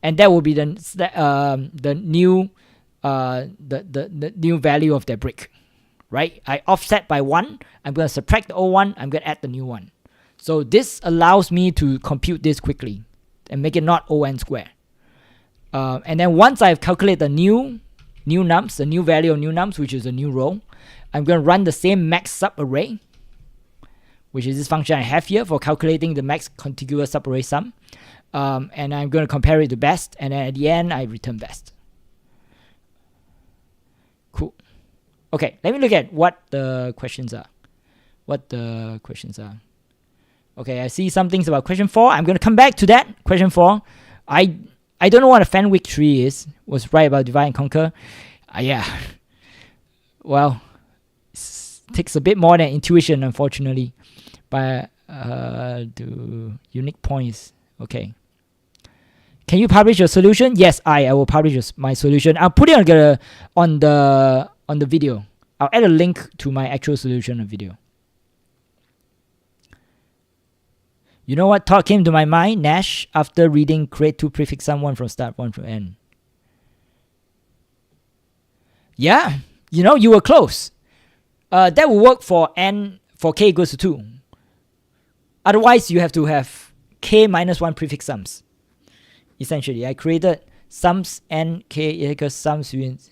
and that will be the new value of that brick. Right? I offset by 1. I'm going to subtract the old one. I'm going to add the new one. So this allows me to compute this quickly and make it not O(n) square. And then once I've calculated the new nums, the new value of new nums, which is a new row, I'm going to run the same max subarray, which is this function I have here for calculating the max contiguous subarray sum. And I'm going to compare it to best, and then at the end I return best. Cool. Okay, let me look at what the questions are. Okay, I see some things about question 4. I'm going to come back to that. Question 4. I don't know what a Fenwick tree is. Was right about divide and conquer. Yeah. Well, it takes a bit more than intuition, unfortunately. But do unique points. Okay. Can you publish your solution? Yes, I will publish my solution. I'll put it on the video. I'll add a link to my actual solution on video. You know what thought came to my mind? Nash, after reading create 2 prefix sum, 1 from start, 1 from end. Yeah, you were close. That will work for n for k equals to 2. Otherwise, you have to have k minus 1 prefix sums. Essentially, I created sums n k equals sums with.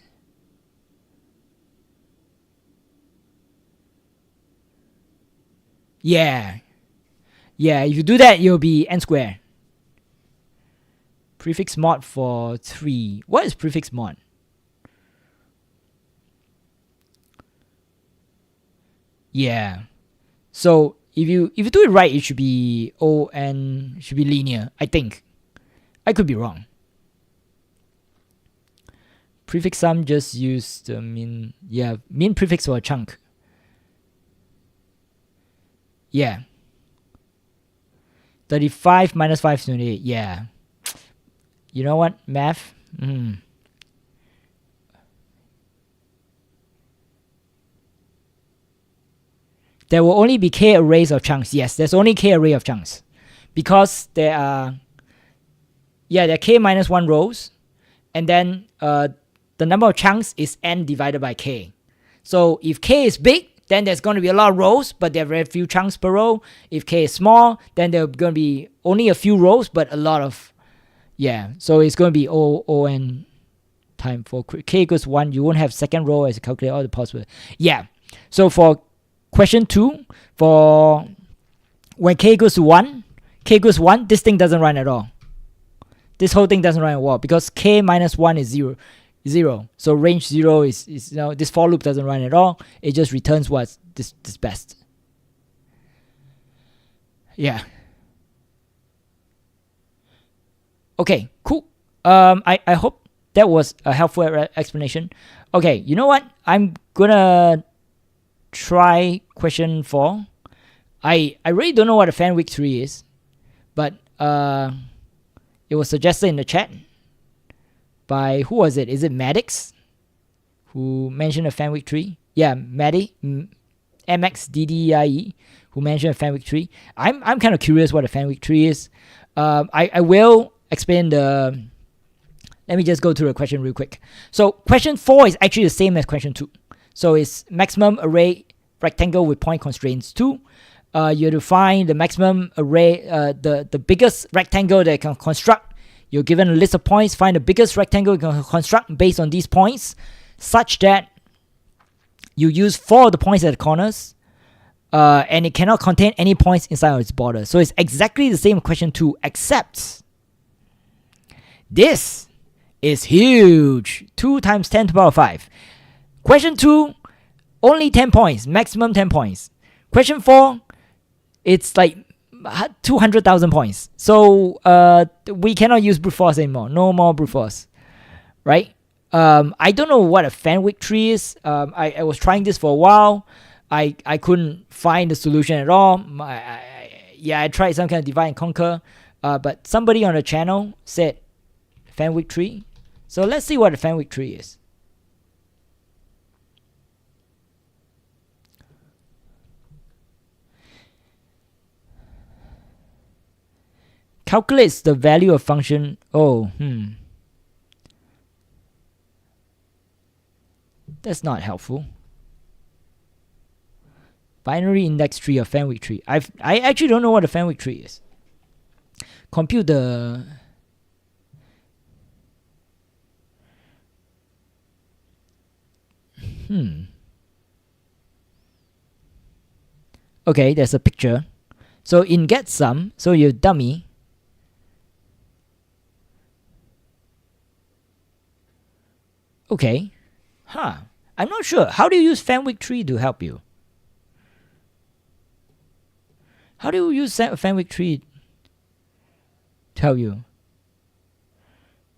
Yeah, if you do that, you'll be n squared. Prefix mod for 3. What is prefix mod? Yeah. So if you do it right, it should be O(n), should be linear, I think. I could be wrong. Prefix sum just use the min. Yeah, min prefix for a chunk. Yeah. 35 minus 5 is 28. Yeah. You know what? Math. There will only be k arrays of chunks. Yes, there's only k array of chunks. Because there are k minus 1 rows. And then the number of chunks is n divided by k. So if k is big, then there's going to be a lot of rows, but there are very few chunks per row. If k is small, then there are going to be only a few rows, but a lot of, so it's going to be O(n) time for k equals 1. You won't have second row as you calculate all the possible. Yeah. So for question 2, for when k equals to 1, this thing doesn't run at all. This whole thing doesn't run at all because k minus 1 is 0. So range 0 is this for loop doesn't run at all. It just returns what's this best. Yeah. Okay, cool. I hope that was a helpful explanation. Okay, you know what? I'm gonna try question 4. I really don't know what a Fenwick tree is, but it was suggested in the chat by, who was it? Is it Maddox who mentioned a Fenwick tree? Yeah, Maddie, MXDDIE, who mentioned a Fenwick tree. I'm kind of curious what a Fenwick tree is. I will explain the. Let me just go through the question real quick. So question 4 is actually the same as question 2. So it's maximum array rectangle with point constraints 2. You have to find the maximum array, the biggest rectangle that can construct. You're given a list of points. Find the biggest rectangle you can construct based on these points, such that you use 4 of the points at the corners, and it cannot contain any points inside of its border. So it's exactly the same question 2, except this is huge. 2 times 10 to the power 5. Question 2, only 10 points, maximum 10 points. Question 4, it's like 200,000 points. So we cannot use brute force anymore. No more brute force, right? I don't know what a Fenwick tree is. I was trying this for a while. I couldn't find the solution at all. I tried some kind of divide and conquer, but somebody on the channel said Fenwick tree. So let's see what a Fenwick tree is. Calculates the value of function. That's not helpful. Binary index tree or Fenwick tree. I actually don't know what a Fenwick tree is. Compute the Okay, there's a picture. So in get sum, so your dummy. Okay. I'm not sure. How do you use Fenwick tree to help you? How do you use Fenwick tree to help you?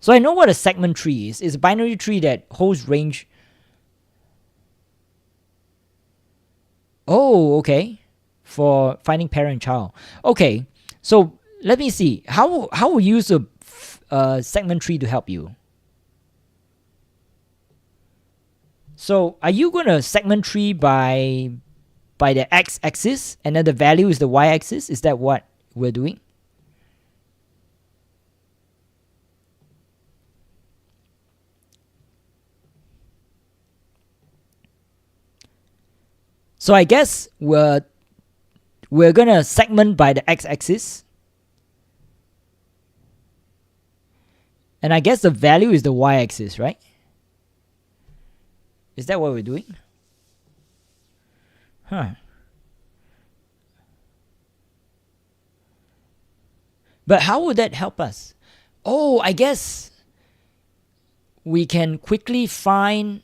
So I know what a segment tree is. It's a binary tree that holds range. Oh, okay. For finding parent and child. Okay. So let me see. How will you use a segment tree to help you? So are you going to segment tree by the x-axis and then the value is the y-axis? Is that what we're doing? So I guess we're going to segment by the x-axis. And I guess the value is the y-axis, right? Is that what we're doing? But how would that help us? Oh, I guess we can quickly find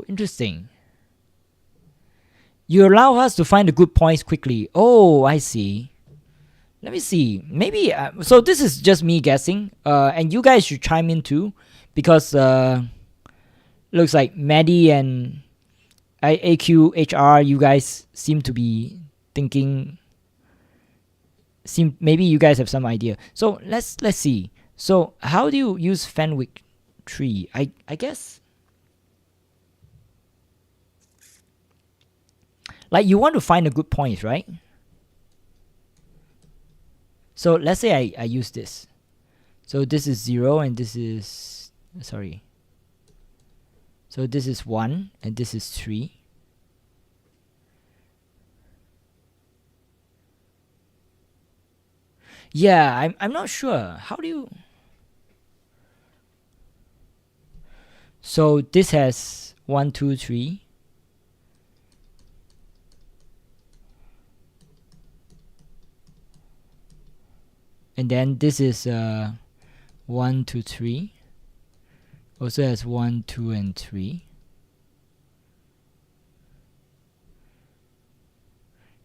interesting. You allow us to find the good points quickly. Oh, I see. Let me see. Maybe, so this is just me guessing. And you guys should chime in too. Because looks like Maddie and AQHR, you guys seem to be thinking. Maybe you guys have some idea. So let's see. So how do you use Fenwick tree? I guess. Like you want to find the good points, right? So let's say I use this. So this is 0 and this is, sorry. So this is 1 and this is 3. Yeah, I'm not sure. How do you... So this has 1, 2, 3. And then this is 1, 2, 3. Also has 1, 2, and 3.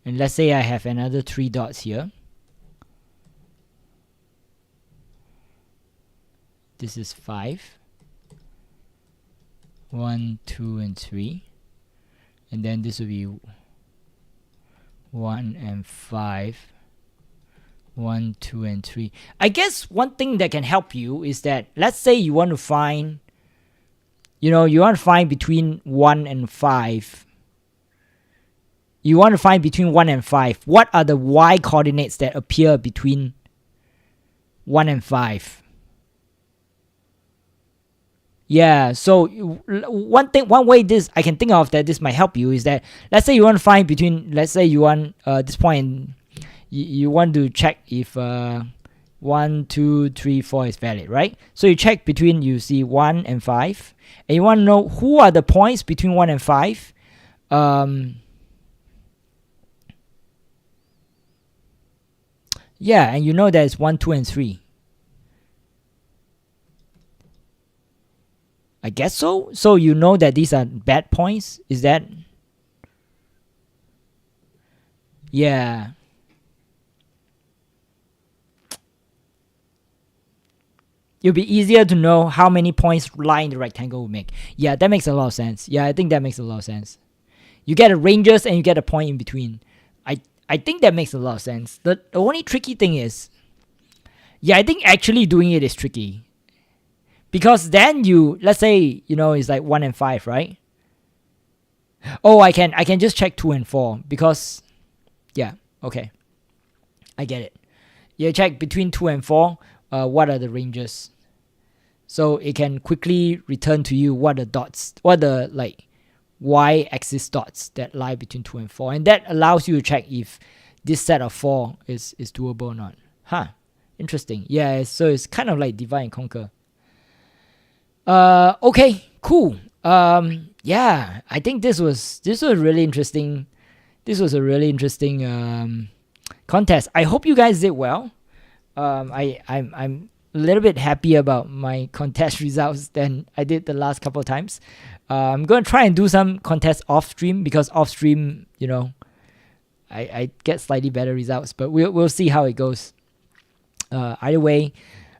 And let's say I have another 3 dots here. This is 5. 1, 2, and 3. And then this will be 1 and 5. 1, 2, and 3. I guess one thing that can help you is that, let's say you want to find, you want to find between 1 and 5. You want to find between 1 and 5. What are the y coordinates that appear between 1 and 5? Yeah, so one way I can think of that this might help you is that, let's say you want to find between, let's say you want this point, you want to check if 1, 2, 3, 4 is valid, right? So you check between, you see 1 and 5, and you want to know who are the points between 1 and 5. Yeah, and you know that it's 1, 2, and 3. I guess so. So you know that these are bad points? Is that? Yeah. It'll be easier to know how many points lie in the rectangle will make. Yeah, that makes a lot of sense. Yeah, I think that makes a lot of sense. You get a ranges and you get a point in between. I think that makes a lot of sense. The only tricky thing is, yeah, I think actually doing it is tricky. Because then let's say, it's like 1 and 5, right? Oh, I can just check 2 and 4 because, yeah, okay. I get it. You check between 2 and 4, what are the ranges? So it can quickly return to you what the like y-axis dots that lie between 2 and 4, and that allows you to check if this set of 4 is doable or not. Interesting. Yeah, so it's kind of like divide and conquer. Okay, cool. Yeah, I think this was really interesting. This was a really interesting contest. I hope you guys did well. I'm a little bit happy about my contest results than I did the last couple of times. I'm gonna try and do some contests off stream because off stream, I get slightly better results, but we'll see how it goes. Either way,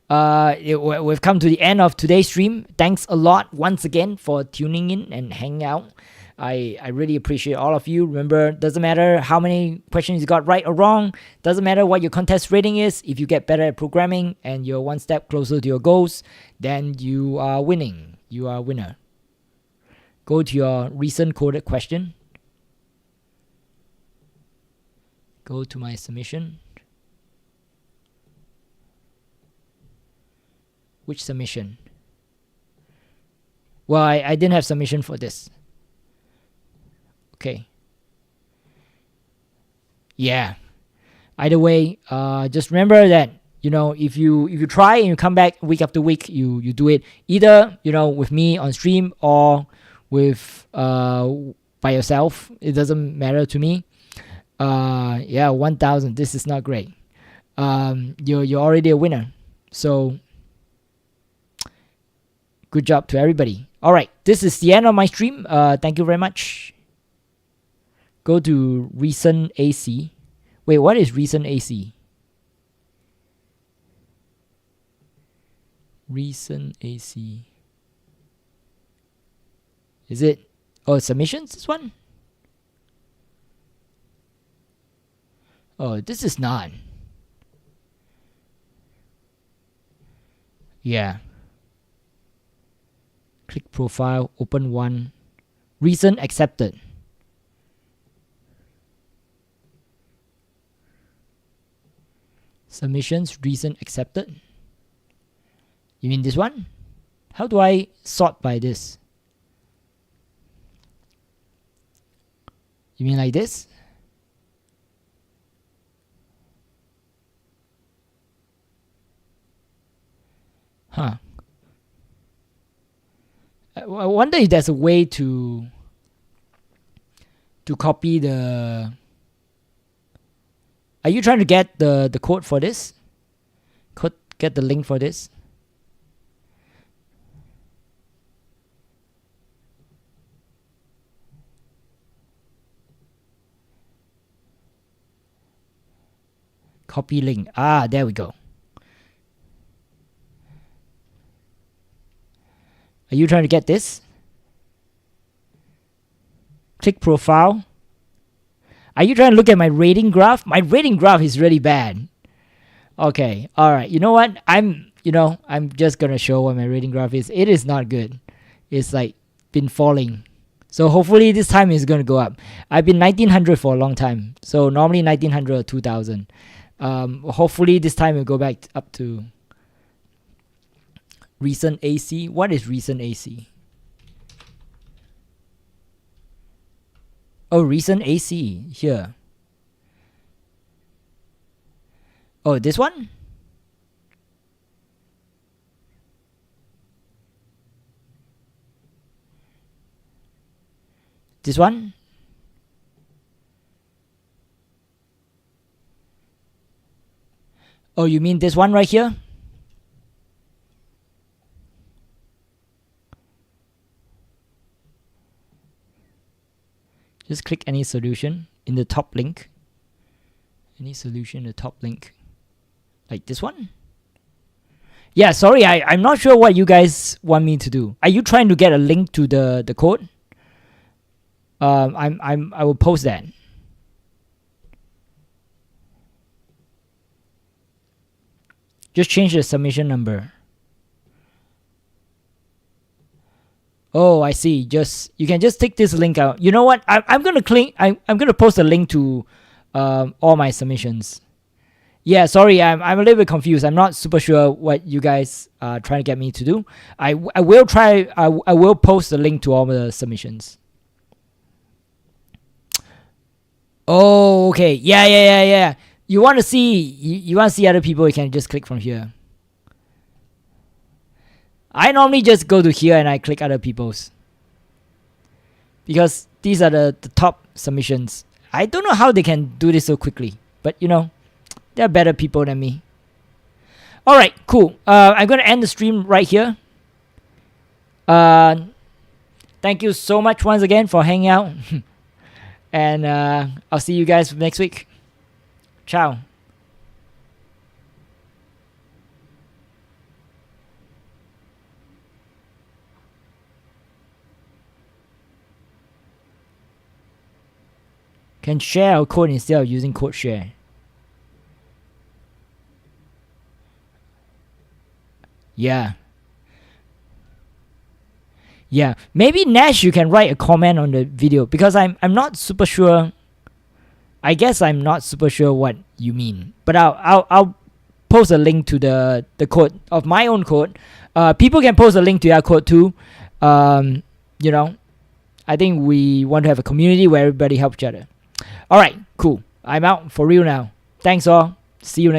we've come to the end of today's stream. Thanks a lot once again for tuning in and hanging out. I really appreciate all of you. Remember, doesn't matter how many questions you got right or wrong. Doesn't matter what your contest rating is. If you get better at programming and you're one step closer to your goals, then you are winning. You are a winner. Go to your recent coded question. Go to my submission. Which submission? Well, I didn't have submission for this. Okay. Yeah. Either way, just remember that if you try and you come back week after week, you do it either with me on stream or with by yourself. It doesn't matter to me. 1,000. This is not great. You're already a winner. So good job to everybody. All right, this is the end of my stream. Thank you very much. Go to recent AC. Wait, what is recent AC? Recent AC. Is it? Oh, submissions, this one? Oh, this is not. Yeah. Click profile, open one. Recent accepted. Submissions, recent accepted. You mean this one? How do I sort by this? You mean like this? Huh. I wonder if there's a way to copy the... Are you trying to get the code for this? Get the link for this? Copy link. There we go. Are you trying to get this? Click profile. Are you trying to look at my rating graph? My rating graph is really bad. Okay, alright. You know what? I'm just gonna show what my rating graph is. It is not good. It's like been falling. So hopefully this time it's gonna go up. I've been 1900 for a long time. So normally 1900 or 2000. Hopefully this time it'll go back up to recent AC. What is recent AC? Oh, recent AC here. Oh, this one? This one? Oh, you mean this one right here? Just click any solution in the top link. Any solution in the top link. Like this one? Yeah, sorry, I'm not sure what you guys want me to do. Are you trying to get a link to the code? I will post that. Just change the submission number. Oh, I see. You can just take this link out. You know what? I'm gonna post a link to all my submissions. Yeah, sorry, I'm a little bit confused. I'm not super sure what you guys are trying to get me to do. I will try. I will post a link to all the submissions. Oh, okay. Yeah. You want to see other people? You can just click from here. I normally just go to here and I click other people's, because these are the top submissions. I don't know how they can do this so quickly, but you know, they're better people than me. Alright, cool. I'm going to end the stream right here. Thank you so much once again for hanging out. And I'll see you guys next week. Ciao. Can share our code instead of using code share. Yeah. Maybe Nash, you can write a comment on the video, because I'm not super sure. I guess I'm not super sure what you mean, but I'll post a link to the code of my own code. People can post a link to their code too. You know, I think we want to have a community where everybody helps each other. All right, cool. I'm out for real now. Thanks all. See you next.